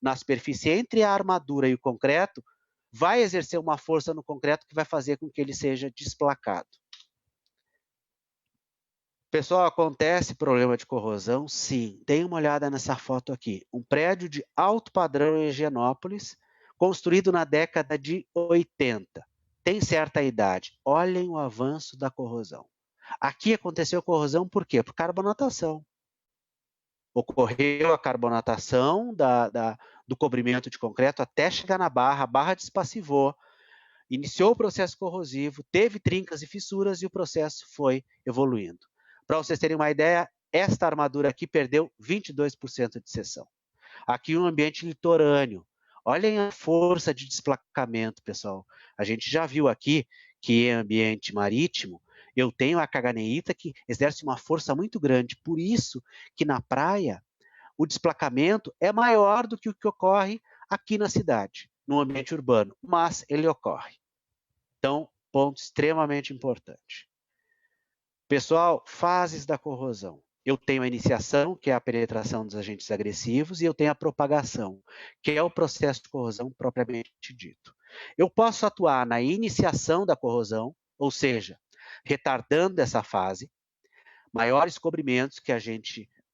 na superfície entre a armadura e o concreto, vai exercer uma força no concreto que vai fazer com que ele seja desplacado. Pessoal, acontece problema de corrosão? Sim. Dê uma olhada nessa foto aqui. Um prédio de alto padrão em Higienópolis, construído na década de 80. Tem certa idade. Olhem o avanço da corrosão. Aqui aconteceu corrosão por quê? Por carbonatação. Ocorreu a carbonatação do cobrimento de concreto até chegar na barra, a barra despassivou, iniciou o processo corrosivo, teve trincas e fissuras e o processo foi evoluindo. Para vocês terem uma ideia, esta armadura aqui perdeu 22% de seção. Aqui um ambiente litorâneo. Olhem a força de desplacamento, pessoal. A gente já viu aqui que em ambiente marítimo, eu tenho a caganeíta que exerce uma força muito grande. Por isso que na praia, o desplacamento é maior do que o que ocorre aqui na cidade, no ambiente urbano, mas ele ocorre. Então, ponto extremamente importante. Pessoal, fases da corrosão. Eu tenho a iniciação, que é a penetração dos agentes agressivos, e eu tenho a propagação, que é o processo de corrosão propriamente dito. Eu posso atuar na iniciação da corrosão, ou seja, retardando essa fase, maiores cobrimentos que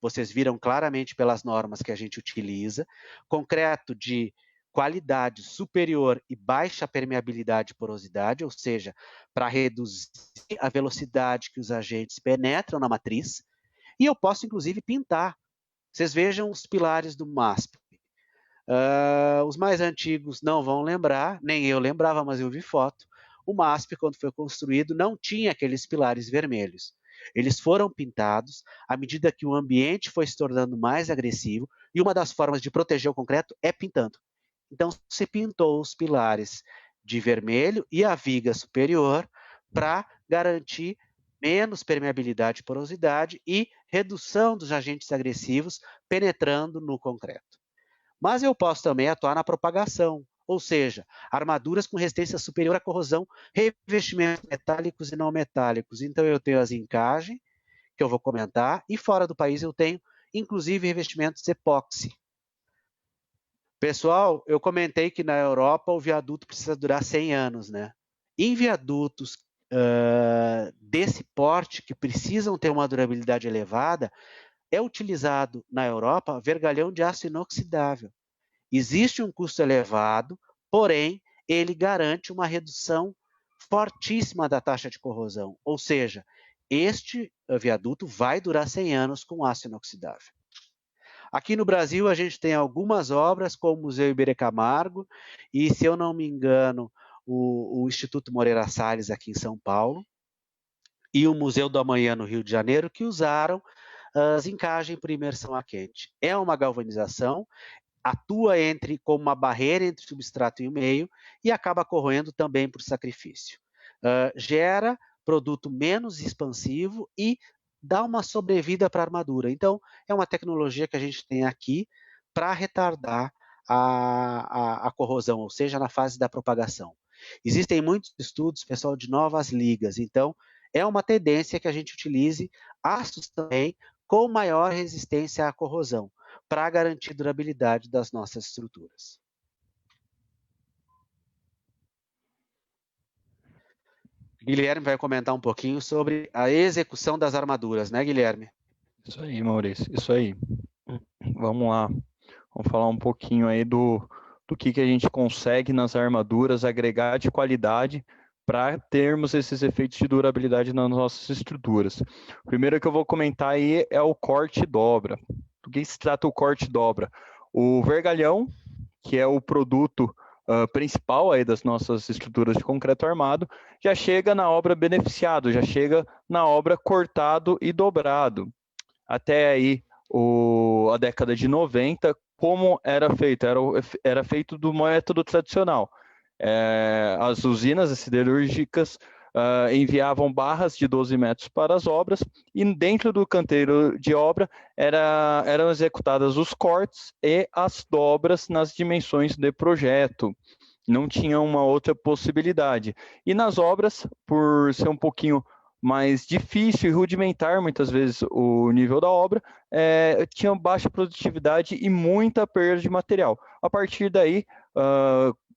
vocês viram claramente pelas normas que a gente utiliza, concreto de qualidade superior e baixa permeabilidade e porosidade, ou seja, para reduzir a velocidade que os agentes penetram na matriz, e eu posso, inclusive, pintar. Vocês vejam os pilares do MASP. Os mais antigos não vão lembrar, nem eu lembrava, mas eu vi foto. O MASP, quando foi construído, não tinha aqueles pilares vermelhos. Eles foram pintados à medida que o ambiente foi se tornando mais agressivo, e uma das formas de proteger o concreto é pintando. Então, se pintou os pilares de vermelho e a viga superior para garantir menos permeabilidade e porosidade e redução dos agentes agressivos penetrando no concreto. Mas eu posso também atuar na propagação, ou seja, armaduras com resistência superior à corrosão, revestimentos metálicos e não metálicos. Então, eu tenho as encagens, que eu vou comentar, e fora do país eu tenho, inclusive, revestimentos epóxi. Pessoal, eu comentei que na Europa o viaduto precisa durar 100 anos, né? Em viadutos desse porte, que precisam ter uma durabilidade elevada, é utilizado na Europa vergalhão de aço inoxidável. Existe um custo elevado, porém, ele garante uma redução fortíssima da taxa de corrosão, ou seja, este viaduto vai durar 100 anos com aço inoxidável. Aqui no Brasil, a gente tem algumas obras, como o Museu Iberê Camargo, e, se eu não me engano, o Instituto Moreira Salles, aqui em São Paulo, e o Museu do Amanhã, no Rio de Janeiro, que usaram as encagens por imersão a quente. É uma galvanização, atua como uma barreira entre o substrato e o meio, e acaba corroendo também por sacrifício. Gera produto menos expansivo e dá uma sobrevida para a armadura. Então, é uma tecnologia que a gente tem aqui para retardar a corrosão, ou seja, na fase da propagação. Existem muitos estudos, pessoal, de novas ligas, então é uma tendência que a gente utilize aços também com maior resistência à corrosão, para garantir durabilidade das nossas estruturas. Guilherme vai comentar um pouquinho sobre a execução das armaduras, né, Guilherme? Isso aí, Maurício, isso aí. Vamos lá, vamos falar um pouquinho aí do que a gente consegue nas armaduras agregar de qualidade para termos esses efeitos de durabilidade nas nossas estruturas. O primeiro que eu vou comentar aí é o corte e dobra. Do que se trata o corte e dobra? O vergalhão, que é o produto principal aí das nossas estruturas de concreto armado, já chega na obra beneficiado, já chega na obra cortado e dobrado. Até aí, a década de 90, como era feito? Era feito do método tradicional. As usinas siderúrgicas enviavam barras de 12 metros para as obras e dentro do canteiro de obra eram executadas os cortes e as dobras nas dimensões de projeto. Não tinha uma outra possibilidade. E nas obras, por ser um pouquinho mais difícil e rudimentar, muitas vezes, o nível da obra, tinha baixa produtividade e muita perda de material. A partir daí,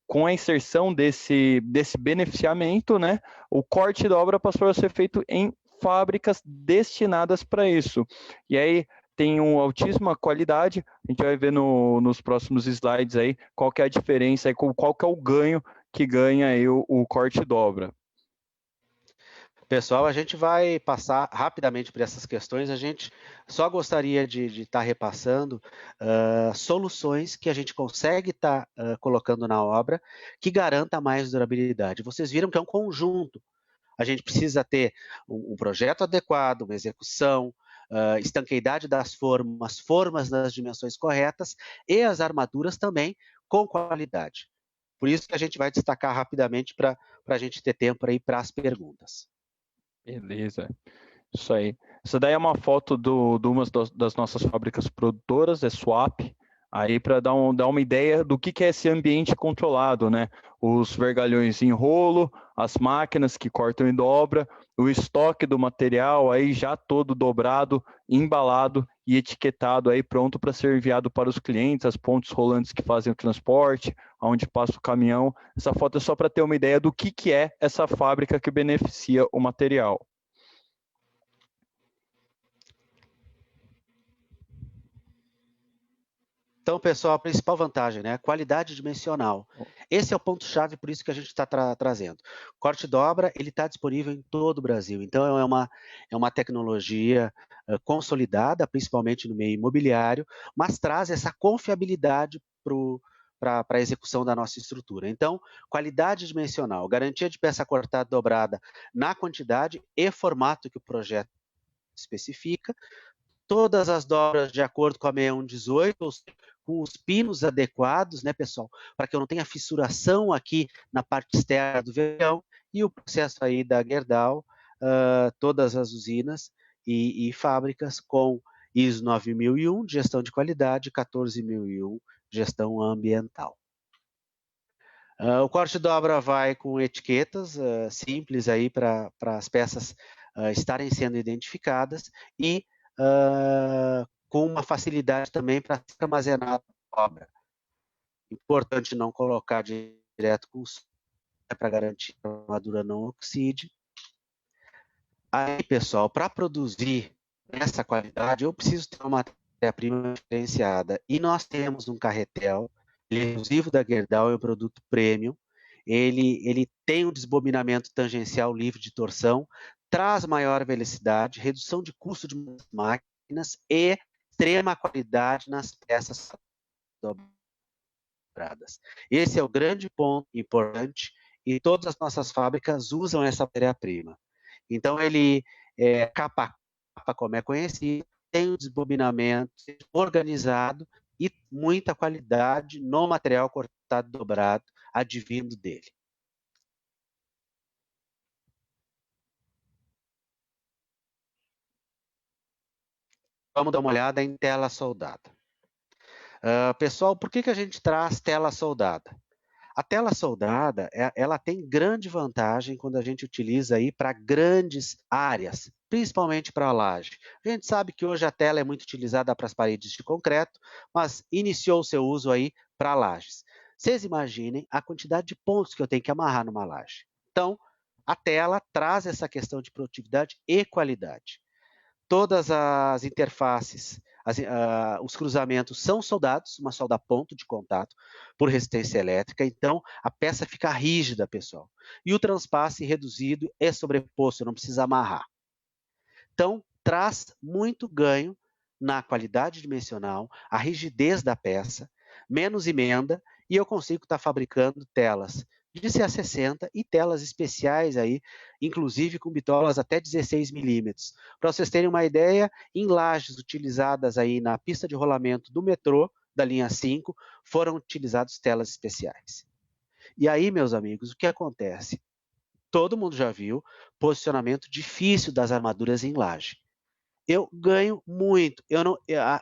com a inserção desse beneficiamento, né, o corte da obra passou a ser feito em fábricas destinadas para isso. E aí tem uma altíssima qualidade, a gente vai ver nos próximos slides aí qual que é a diferença, e qual que é o ganho que ganha aí o corte dobra. Pessoal, a gente vai passar rapidamente por essas questões. A gente só gostaria de estar repassando soluções que a gente consegue estar colocando na obra que garanta mais durabilidade. Vocês viram que é um conjunto. A gente precisa ter um projeto adequado, uma execução, estanqueidade das formas nas dimensões corretas e as armaduras também com qualidade. Por isso que a gente vai destacar rapidamente para a gente ter tempo aí para as perguntas. Beleza, isso aí. Essa daí é uma foto de uma das nossas fábricas produtoras, é Swap, aí para dar uma ideia do que é esse ambiente controlado, né? Os vergalhões em rolo, as máquinas que cortam e dobra, o estoque do material aí já todo dobrado, embalado e etiquetado aí pronto para ser enviado para os clientes, as pontes rolantes que fazem o transporte, onde passa o caminhão. Essa foto é só para ter uma ideia do que é essa fábrica que beneficia o material. Então, pessoal, a principal vantagem, né? Qualidade dimensional. Esse é o ponto-chave, por isso que a gente está trazendo. Corte dobra, ele está disponível em todo o Brasil. Então, é uma tecnologia consolidada, principalmente no meio imobiliário, mas traz essa confiabilidade para a execução da nossa estrutura. Então, qualidade dimensional, garantia de peça cortada dobrada na quantidade e formato que o projeto especifica, todas as dobras de acordo com a 6118, com os pinos adequados, né, pessoal, para que eu não tenha fissuração aqui na parte externa do vergalhão, e o processo aí da Gerdau, todas as usinas e fábricas com ISO 9001, gestão de qualidade, 14001, gestão ambiental. O corte dobra vai com etiquetas simples aí para as peças estarem sendo identificadas e com uma facilidade também para ser armazenado na obra. Importante não colocar direto com o sol, para garantir que a armadura não oxide. Aí, pessoal, para produzir essa qualidade, eu preciso ter uma matéria-prima diferenciada. E nós temos um carretel, ele é exclusivo da Gerdau, é um produto premium. Ele tem um desbobinamento tangencial livre de torção, traz maior velocidade, redução de custo de máquinas e extrema qualidade nas peças dobradas. Esse é o grande ponto importante e todas as nossas fábricas usam essa matéria-prima. Então, ele capa, como é conhecido, tem um desbobinamento organizado e muita qualidade no material cortado e dobrado, advindo dele. Vamos dar uma olhada em tela soldada. Pessoal, por que a gente traz tela soldada? A tela soldada, ela tem grande vantagem quando a gente utiliza aí para grandes áreas, principalmente para a laje. A gente sabe que hoje a tela é muito utilizada para as paredes de concreto, mas iniciou o seu uso aí para lajes. Vocês imaginem a quantidade de pontos que eu tenho que amarrar numa laje. Então, A tela traz essa questão de produtividade e qualidade. Todas as interfaces, os cruzamentos são soldados, uma solda ponto de contato por resistência elétrica, então a peça fica rígida, pessoal. E o transpasse reduzido e sobreposto, não precisa amarrar. Então, traz muito ganho na qualidade dimensional, a rigidez da peça, menos emenda, e eu consigo estar fabricando telas de CA60 e telas especiais aí, inclusive com bitolas até 16 milímetros. Para vocês terem uma ideia, em lajes utilizadas aí na pista de rolamento do metrô, da linha 5, foram utilizadas telas especiais. E aí, meus amigos, o que acontece? Todo mundo já viu posicionamento difícil das armaduras em laje. Eu ganho muito,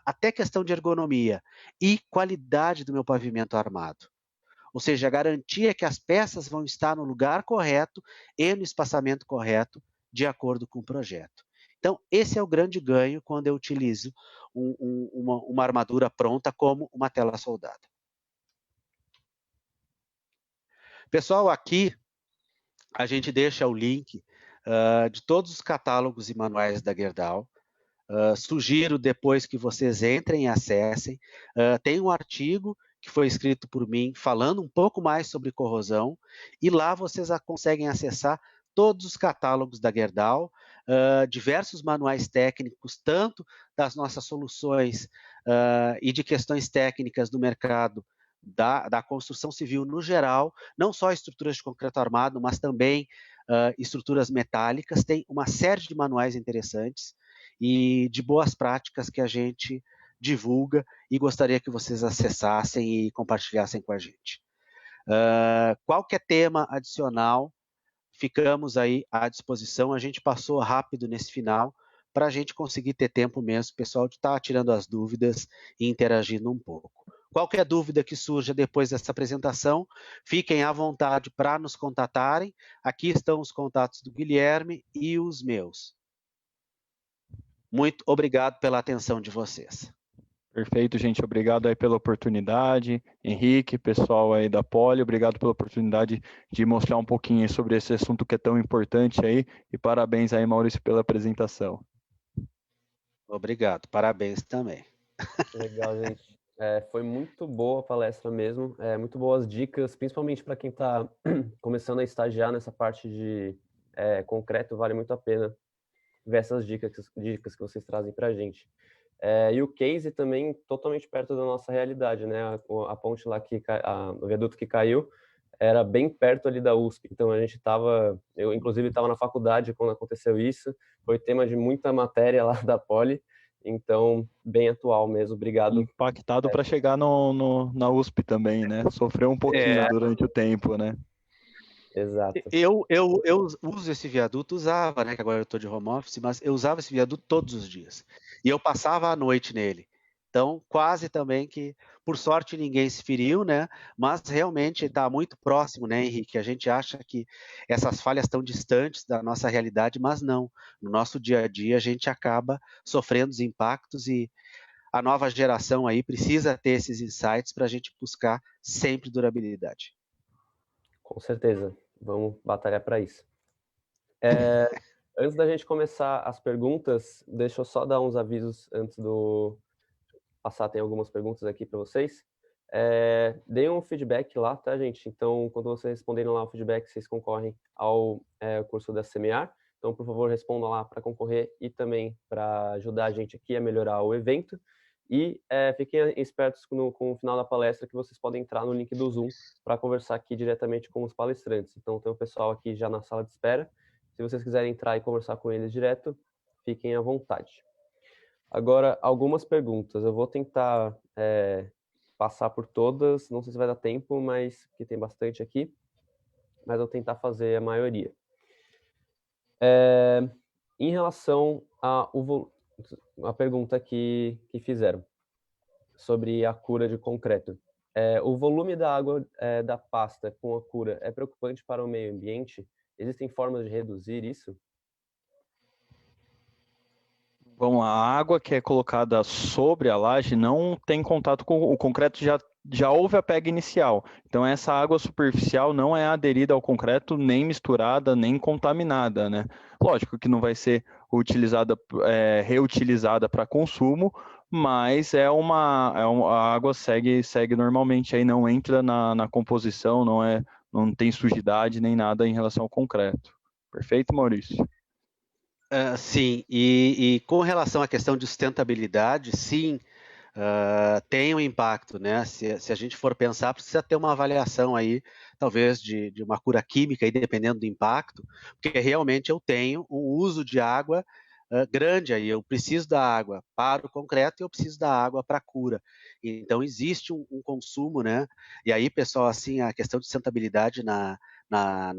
até questão de ergonomia e qualidade do meu pavimento armado. Ou seja, a garantia é que as peças vão estar no lugar correto e no espaçamento correto, de acordo com o projeto. Então, esse é o grande ganho quando eu utilizo uma armadura pronta como uma tela soldada. Pessoal, aqui a gente deixa o link de todos os catálogos e manuais da Gerdau. Sugiro depois que vocês entrem e acessem. Tem um artigo que foi escrito por mim falando um pouco mais sobre corrosão e lá vocês conseguem acessar todos os catálogos da Gerdau, diversos manuais técnicos, tanto das nossas soluções e de questões técnicas do mercado da construção civil no geral, não só estruturas de concreto armado, mas também estruturas metálicas. Tem uma série de manuais interessantes e de boas práticas que a gente divulga e gostaria que vocês acessassem e compartilhassem com a gente. Qualquer tema adicional, ficamos aí à disposição. A gente passou rápido nesse final para a gente conseguir ter tempo mesmo, pessoal, de estar tirando as dúvidas e interagindo um pouco. Qualquer dúvida que surja depois dessa apresentação, fiquem à vontade para nos contatarem. Aqui estão os contatos do Guilherme e os meus. Muito obrigado pela atenção de vocês. Perfeito, gente. Obrigado aí pela oportunidade. Henrique, pessoal aí da Poli, obrigado pela oportunidade de mostrar um pouquinho sobre esse assunto que é tão importante aí. E parabéns aí, Maurício, pela apresentação. Obrigado, parabéns também. Legal, gente. Foi muito boa a palestra mesmo, muito boas dicas, principalmente para quem está começando a estagiar nessa parte de concreto, vale muito a pena ver essas dicas que vocês trazem para a gente. E o case também totalmente perto da nossa realidade, né? A ponte lá, o viaduto que caiu, era bem perto ali da USP, então eu inclusive estava na faculdade quando aconteceu isso, foi tema de muita matéria lá da Poli, então bem atual mesmo, obrigado. Impactado para chegar na USP também, né? Sofreu um pouquinho durante o tempo, né? Exato. Eu uso esse viaduto, usava, né, que agora eu estou de home office, mas eu usava esse viaduto todos os dias. E eu passava a noite nele. Então, quase também que, por sorte, ninguém se feriu, né? Mas realmente está muito próximo, né, Henrique? A gente acha que essas falhas estão distantes da nossa realidade, mas não. No nosso dia a dia, a gente acaba sofrendo os impactos e a nova geração aí precisa ter esses insights para a gente buscar sempre durabilidade. Com certeza, vamos batalhar para isso. Antes da gente começar as perguntas, deixa eu só dar uns avisos antes do passar, tem algumas perguntas aqui para vocês. Deem um feedback lá, tá, gente? Então, quando vocês responderem lá o feedback, vocês concorrem ao curso da Semear. Então, por favor, respondam lá para concorrer e também para ajudar a gente aqui a melhorar o evento. E fiquem espertos com o final da palestra, que vocês podem entrar no link do Zoom para conversar aqui diretamente com os palestrantes. Então, tem o pessoal aqui já na sala de espera. Se vocês quiserem entrar e conversar com eles direto, fiquem à vontade. Agora, algumas perguntas. Eu vou tentar passar por todas. Não sei se vai dar tempo, mas que tem bastante aqui. Mas eu vou tentar fazer a maioria. Em relação a pergunta que fizeram sobre a cura de concreto. O volume da água da pasta com a cura é preocupante para o meio ambiente? Existem formas de reduzir isso? Bom, a água que é colocada sobre a laje não tem contato com o concreto, já já houve a pega inicial. Então, essa água superficial não é aderida ao concreto, nem misturada, nem contaminada, né? Lógico que não vai ser utilizada, reutilizada para consumo, mas a água segue normalmente, aí não entra na composição, não tem sujidade nem nada em relação ao concreto. Perfeito, Maurício? Sim, e com relação à questão de sustentabilidade, sim, tem um impacto, né? Se a gente for pensar, precisa ter uma avaliação aí, talvez de uma cura química, aí, dependendo do impacto, porque realmente eu tenho um uso de água grande aí, eu preciso da água para o concreto e eu preciso da água para a cura. Então, existe um consumo, né? E aí, pessoal, assim, a questão de sustentabilidade na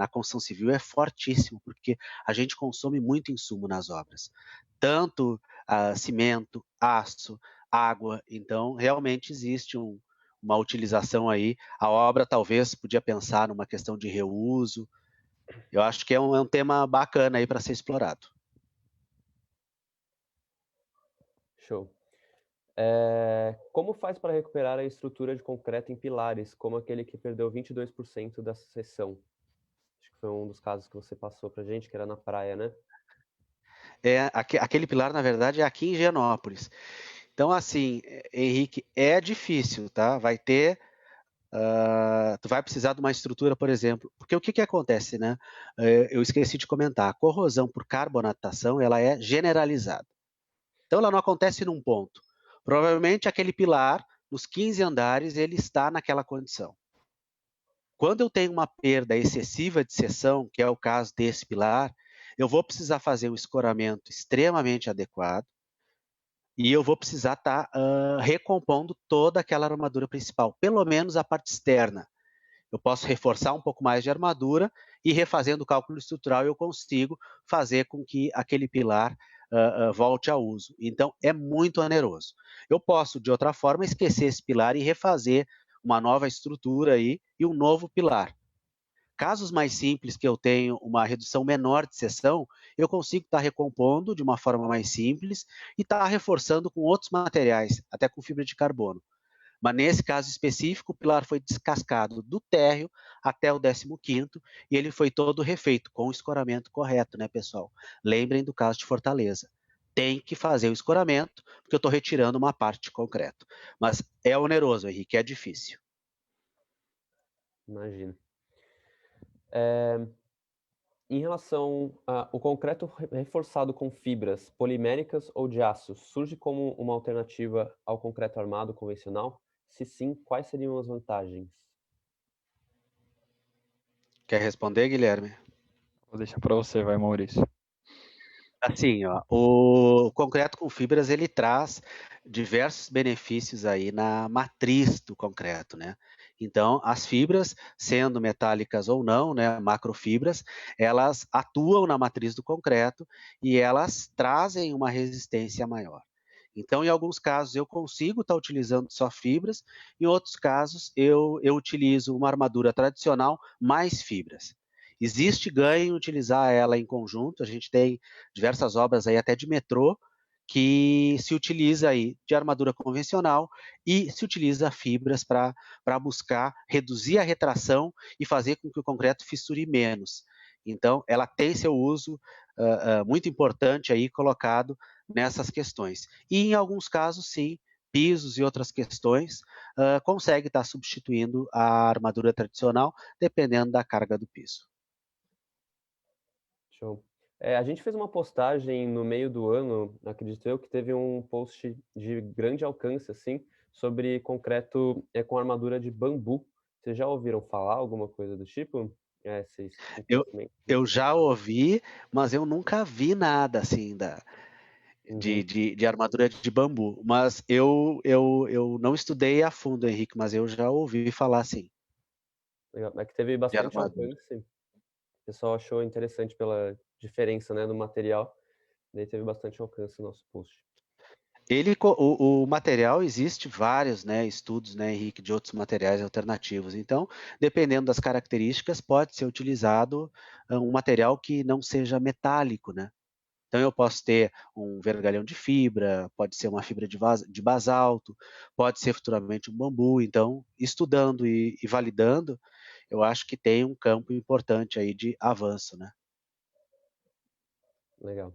construção civil é fortíssimo, porque a gente consome muito insumo nas obras, tanto cimento, aço, água. Então, realmente existe uma utilização aí. A obra talvez podia pensar numa questão de reuso. Eu acho que é um tema bacana aí para ser explorado. Show. Como faz para recuperar a estrutura de concreto em pilares, como aquele que perdeu 22% da seção? Acho que foi um dos casos que você passou para a gente, que era na praia, né? Aquele pilar, na verdade, é aqui em Higienópolis. Então, assim, Henrique, é difícil, tá? Vai ter tu vai precisar de uma estrutura, por exemplo, porque o que acontece, né? Eu esqueci de comentar, a corrosão por carbonatação, ela é generalizada. Então, ela não acontece num ponto. Provavelmente, aquele pilar, nos 15 andares, ele está naquela condição. Quando eu tenho uma perda excessiva de seção, que é o caso desse pilar, eu vou precisar fazer um escoramento extremamente adequado, e eu vou precisar estar recompondo toda aquela armadura principal, pelo menos a parte externa. Eu posso reforçar um pouco mais de armadura e refazendo o cálculo estrutural eu consigo fazer com que aquele pilar volte a uso. Então, é muito oneroso. Eu posso, de outra forma, esquecer esse pilar e refazer uma nova estrutura aí e um novo pilar. Casos mais simples que eu tenho uma redução menor de seção, eu consigo estar recompondo de uma forma mais simples e estar reforçando com outros materiais, até com fibra de carbono. Mas nesse caso específico, o pilar foi descascado do térreo até o 15º e ele foi todo refeito com o escoramento correto, né, pessoal? Lembrem do caso de Fortaleza. Tem que fazer o escoramento, porque eu estou retirando uma parte de concreto. Mas é oneroso, Henrique, é difícil. Imagino. Em relação ao concreto reforçado com fibras poliméricas ou de aço, surge como uma alternativa ao concreto armado convencional? Se sim, quais seriam as vantagens? Quer responder, Guilherme? Vou deixar para você, vai, Maurício. Assim, ó, o concreto com fibras ele traz diversos benefícios aí na matriz do concreto, né? Então, as fibras, sendo metálicas ou não, né, macrofibras, elas atuam na matriz do concreto e elas trazem uma resistência maior. Então, em alguns casos eu consigo estar utilizando só fibras, em outros casos eu utilizo uma armadura tradicional mais fibras. Existe ganho em utilizar ela em conjunto, a gente tem diversas obras aí até de metrô, que se utiliza aí de armadura convencional e se utiliza fibras para buscar reduzir a retração e fazer com que o concreto fissure menos. Então, ela tem seu uso muito importante aí colocado nessas questões. E em alguns casos, sim, pisos e outras questões consegue estar substituindo a armadura tradicional, dependendo da carga do piso. Show. A gente fez uma postagem no meio do ano, acredito eu, que teve um post de grande alcance, assim, sobre concreto com armadura de bambu. Vocês já ouviram falar alguma coisa do tipo? Vocês têm conhecimento Eu disso? já ouvi, mas eu nunca vi nada assim Uhum. de armadura de bambu. Mas eu não estudei a fundo, Henrique, mas eu já ouvi falar assim, Legal. É que teve de bastante armadura. alcance. O pessoal achou interessante pela diferença, né, do material. Daí teve bastante alcance o nosso post. O material existe vários, né, estudos, né, Henrique, de outros materiais alternativos. Então, dependendo das características, pode ser utilizado um material que não seja metálico, né? Então, eu posso ter um vergalhão de fibra, pode ser uma fibra de basalto, pode ser futuramente um bambu. Então, estudando e validando, eu acho que tem um campo importante aí de avanço, né? Legal.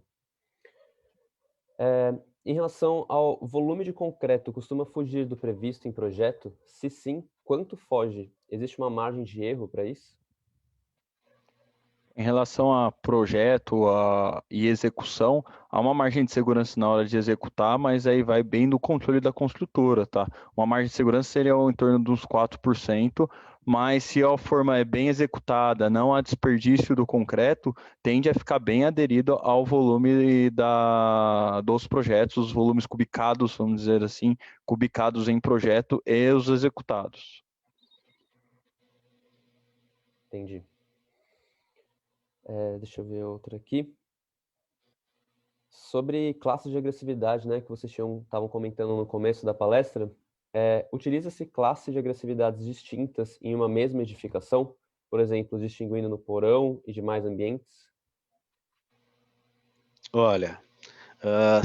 Em relação ao volume de concreto, costuma fugir do previsto em projeto? Se sim, quanto foge? Existe uma margem de erro para isso? Em relação a projeto e execução, há uma margem de segurança na hora de executar, mas aí vai bem do controle da construtora, tá? Uma margem de segurança seria em torno dos 4%, mas se a forma é bem executada, não há desperdício do concreto, tende a ficar bem aderido ao volume dos projetos, os volumes cubicados, vamos dizer assim, cubicados em projeto e os executados. Entendi. Deixa eu ver outra aqui. Sobre classes de agressividade, né, que vocês estavam comentando no começo da palestra, utiliza-se classes de agressividades distintas em uma mesma edificação? Por exemplo, distinguindo no porão e demais ambientes? Olha,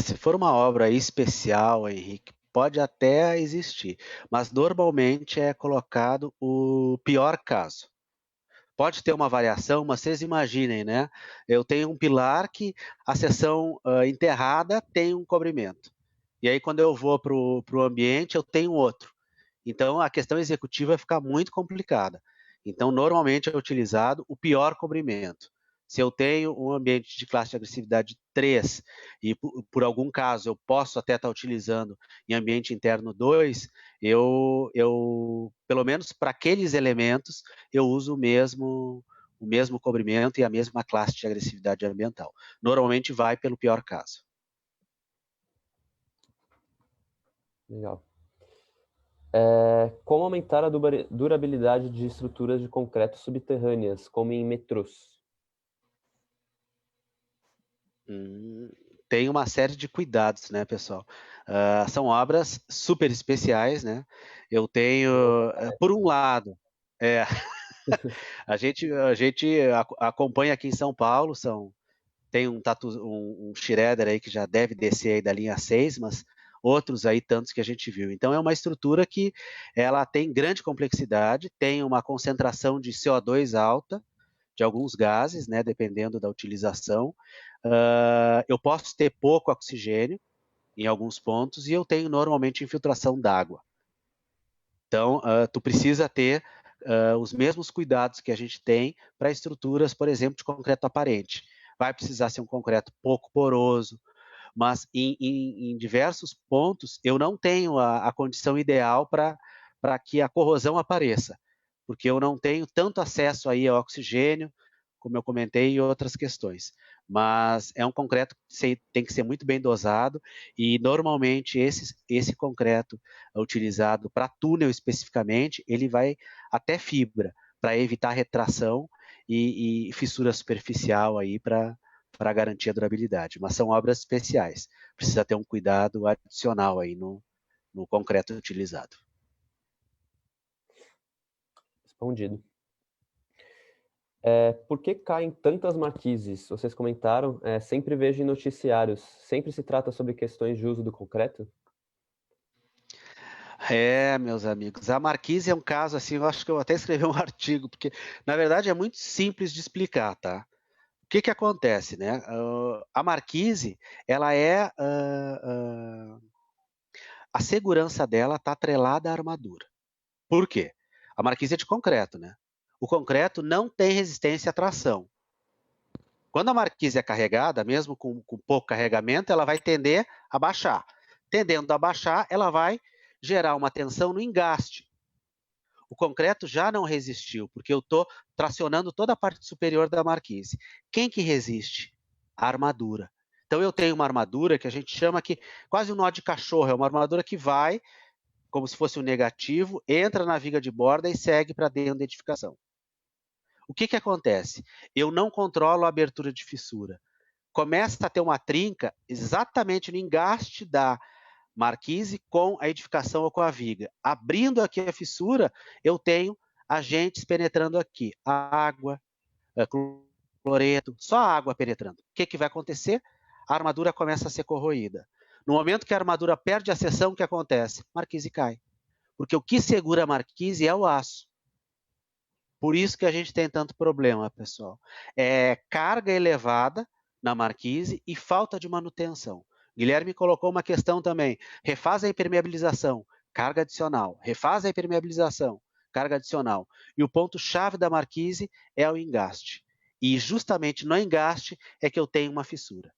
se for uma obra especial, Henrique, pode até existir, mas normalmente é colocado o pior caso. Pode ter uma variação, mas vocês imaginem, né? Eu tenho um pilar que a seção enterrada tem um cobrimento. E aí, quando eu vou para o ambiente, eu tenho outro. Então, a questão executiva vai ficar muito complicada. Então, normalmente é utilizado o pior cobrimento. Se eu tenho um ambiente de classe de agressividade 3 e por algum caso eu posso até estar utilizando em ambiente interno 2, pelo menos para aqueles elementos, eu uso o mesmo cobrimento e a mesma classe de agressividade ambiental. Normalmente vai pelo pior caso. Legal. Como aumentar a durabilidade de estruturas de concreto subterrâneas, como em metrôs? Tem uma série de cuidados, né, pessoal? São obras super especiais, né? Eu tenho, por um lado, a gente acompanha aqui em São Paulo, tem um Schroeder aí que já deve descer aí da linha 6, mas outros aí tantos que a gente viu. Então é uma estrutura que ela tem grande complexidade, tem uma concentração de CO2 alta, de alguns gases, né, dependendo da utilização. Eu posso ter pouco oxigênio em alguns pontos e eu tenho normalmente infiltração d'água. Então, tu precisa ter os mesmos cuidados que a gente tem para estruturas, por exemplo, de concreto aparente. Vai precisar ser um concreto pouco poroso, mas em diversos pontos eu não tenho a condição ideal para que a corrosão apareça, porque eu não tenho tanto acesso aí ao oxigênio, como eu comentei, e outras questões. Mas é um concreto que tem que ser muito bem dosado e normalmente esse concreto utilizado para túnel especificamente, ele vai até fibra, para evitar retração e fissura superficial aí para garantir a durabilidade. Mas são obras especiais. Precisa ter um cuidado adicional aí no concreto utilizado. Respondido. Por que caem tantas marquises? Vocês comentaram, sempre vejo em noticiários. Sempre se trata sobre questões de uso do concreto? Meus amigos, a marquise é um caso assim, eu acho que eu até escrevi um artigo, porque na verdade é muito simples de explicar, tá? O que acontece, né? A marquise, ela a segurança dela está atrelada à armadura. Por quê? A marquise é de concreto, né? O concreto não tem resistência à tração. Quando a marquise é carregada, mesmo com pouco carregamento, ela vai tender a baixar. Tendendo a baixar, ela vai gerar uma tensão no engaste. O concreto já não resistiu, porque eu estou tracionando toda a parte superior da marquise. Quem que resiste? A armadura. Então eu tenho uma armadura que a gente chama aqui quase um nó de cachorro, é uma armadura que vai, como se fosse um negativo, entra na viga de borda e segue para dentro da edificação. O que acontece? Eu não controlo a abertura de fissura. Começa a ter uma trinca exatamente no engaste da marquise com a edificação ou com a viga. Abrindo aqui a fissura, eu tenho agentes penetrando aqui. Água, cloreto, só a água penetrando. O que vai acontecer? a armadura começa a ser corroída. No momento que a armadura perde a seção, o que acontece? Marquise cai. Porque o que segura a marquise é o aço. Por isso que a gente tem tanto problema, pessoal. É carga elevada na marquise e falta de manutenção. Guilherme colocou uma questão também. Refaz a impermeabilização, carga adicional. Refaz a impermeabilização, carga adicional. E o ponto-chave da marquise é o engaste. E justamente no engaste é que eu tenho uma fissura.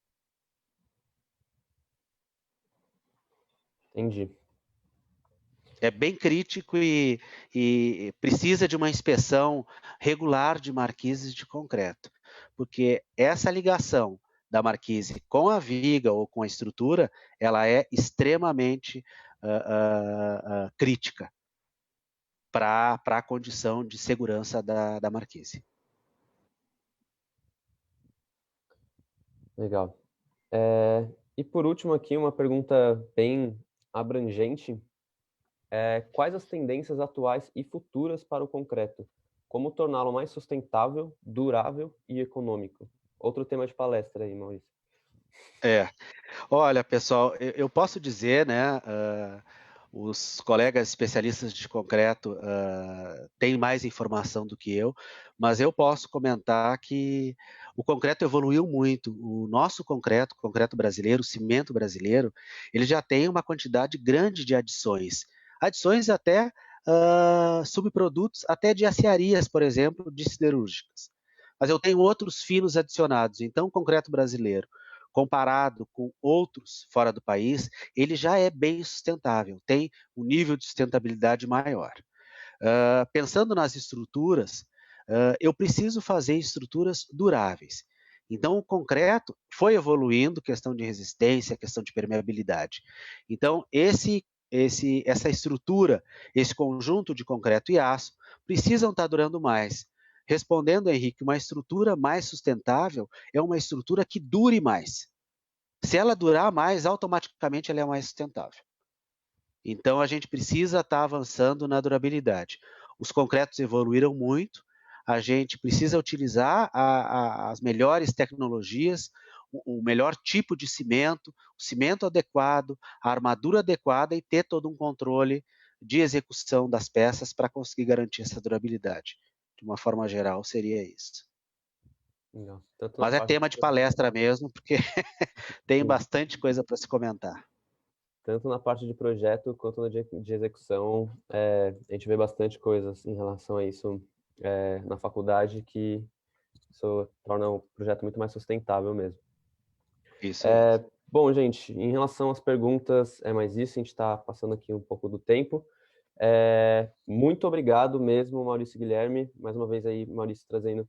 Entendi. É bem crítico e precisa de uma inspeção regular de marquises de concreto, porque essa ligação da marquise com a viga ou com a estrutura, ela é extremamente crítica para a condição de segurança da marquise. Legal. E por último aqui, uma pergunta bem abrangente. Quais as tendências atuais e futuras para o concreto? Como torná-lo mais sustentável, durável e econômico? Outro tema de palestra aí, Maurício. Olha, pessoal, eu posso dizer, né, os colegas especialistas de concreto têm mais informação do que eu, mas eu posso comentar que o concreto evoluiu muito. O nosso concreto, o concreto brasileiro, o cimento brasileiro, ele já tem uma quantidade grande de adições. Adições até subprodutos, até de aciarias, por exemplo, de siderúrgicas. Mas eu tenho outros finos adicionados. Então, o concreto brasileiro, comparado com outros fora do país, ele já é bem sustentável, tem um nível de sustentabilidade maior. Pensando nas estruturas, eu preciso fazer estruturas duráveis. Então, o concreto foi evoluindo, questão de resistência, questão de permeabilidade. Então, essa estrutura, esse conjunto de concreto e aço, precisam estar durando mais. Respondendo, Henrique, uma estrutura mais sustentável é uma estrutura que dure mais. Se ela durar mais, automaticamente ela é mais sustentável. Então, a gente precisa estar avançando na durabilidade. Os concretos evoluíram muito, a gente precisa utilizar as melhores tecnologias, o melhor tipo de cimento, o cimento adequado, a armadura adequada e ter todo um controle de execução das peças para conseguir garantir essa durabilidade. De uma forma geral, seria isso. Legal. Mas é tema de palestra mesmo, porque tem bastante coisa para se comentar. Tanto na parte de projeto quanto na de execução, a gente vê bastante coisas em relação a isso na faculdade, que isso torna o projeto muito mais sustentável mesmo. Isso mesmo. Bom, gente, em relação às perguntas, é mais isso, a gente está passando aqui um pouco do tempo. Muito obrigado mesmo, Maurício e Guilherme. Mais uma vez aí, Maurício trazendo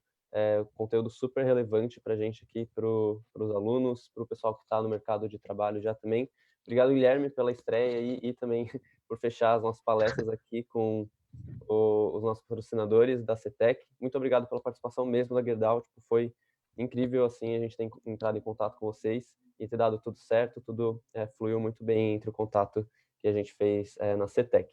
conteúdo super relevante para a gente aqui, para os alunos, para o pessoal que está no mercado de trabalho já também. Obrigado, Guilherme, pela estreia aí, e também por fechar as nossas palestras aqui com os nossos patrocinadores da CETEC. Muito obrigado pela participação mesmo da Gerdau. Foi incrível, assim, a gente ter entrado em contato com vocês e ter dado tudo certo, tudo fluiu muito bem entre o contato que a gente fez na CETEC.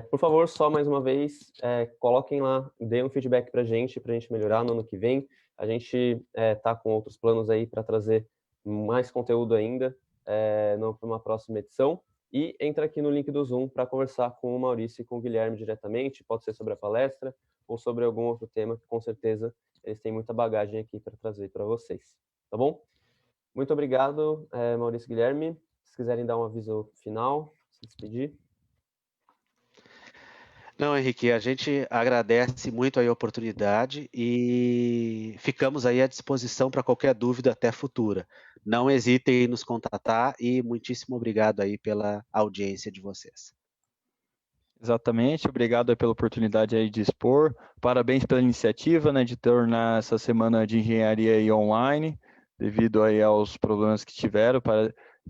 Por favor, só mais uma vez, coloquem lá, deem um feedback para a gente melhorar no ano que vem. A gente está com outros planos aí para trazer mais conteúdo ainda para uma próxima edição. E entra aqui no link do Zoom para conversar com o Maurício e com o Guilherme diretamente, pode ser sobre a palestra ou sobre algum outro tema, que com certeza eles têm muita bagagem aqui para trazer para vocês. Tá bom? Muito obrigado, Maurício e Guilherme. Se quiserem dar um aviso final, se despedir. Não, Henrique, a gente agradece muito aí a oportunidade e ficamos aí à disposição para qualquer dúvida até futura. Não hesitem em nos contatar e muitíssimo obrigado aí pela audiência de vocês. Exatamente, obrigado pela oportunidade aí de expor. Parabéns pela iniciativa, né, de tornar essa semana de engenharia aí online, devido aí aos problemas que tiveram.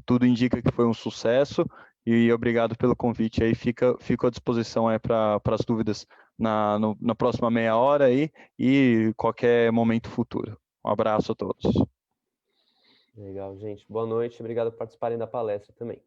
Tudo indica que foi um sucesso. E obrigado pelo convite aí, fico à disposição aí para as dúvidas na próxima meia hora aí e qualquer momento futuro. Um abraço a todos. Legal, gente. Boa noite, obrigado por participarem da palestra também.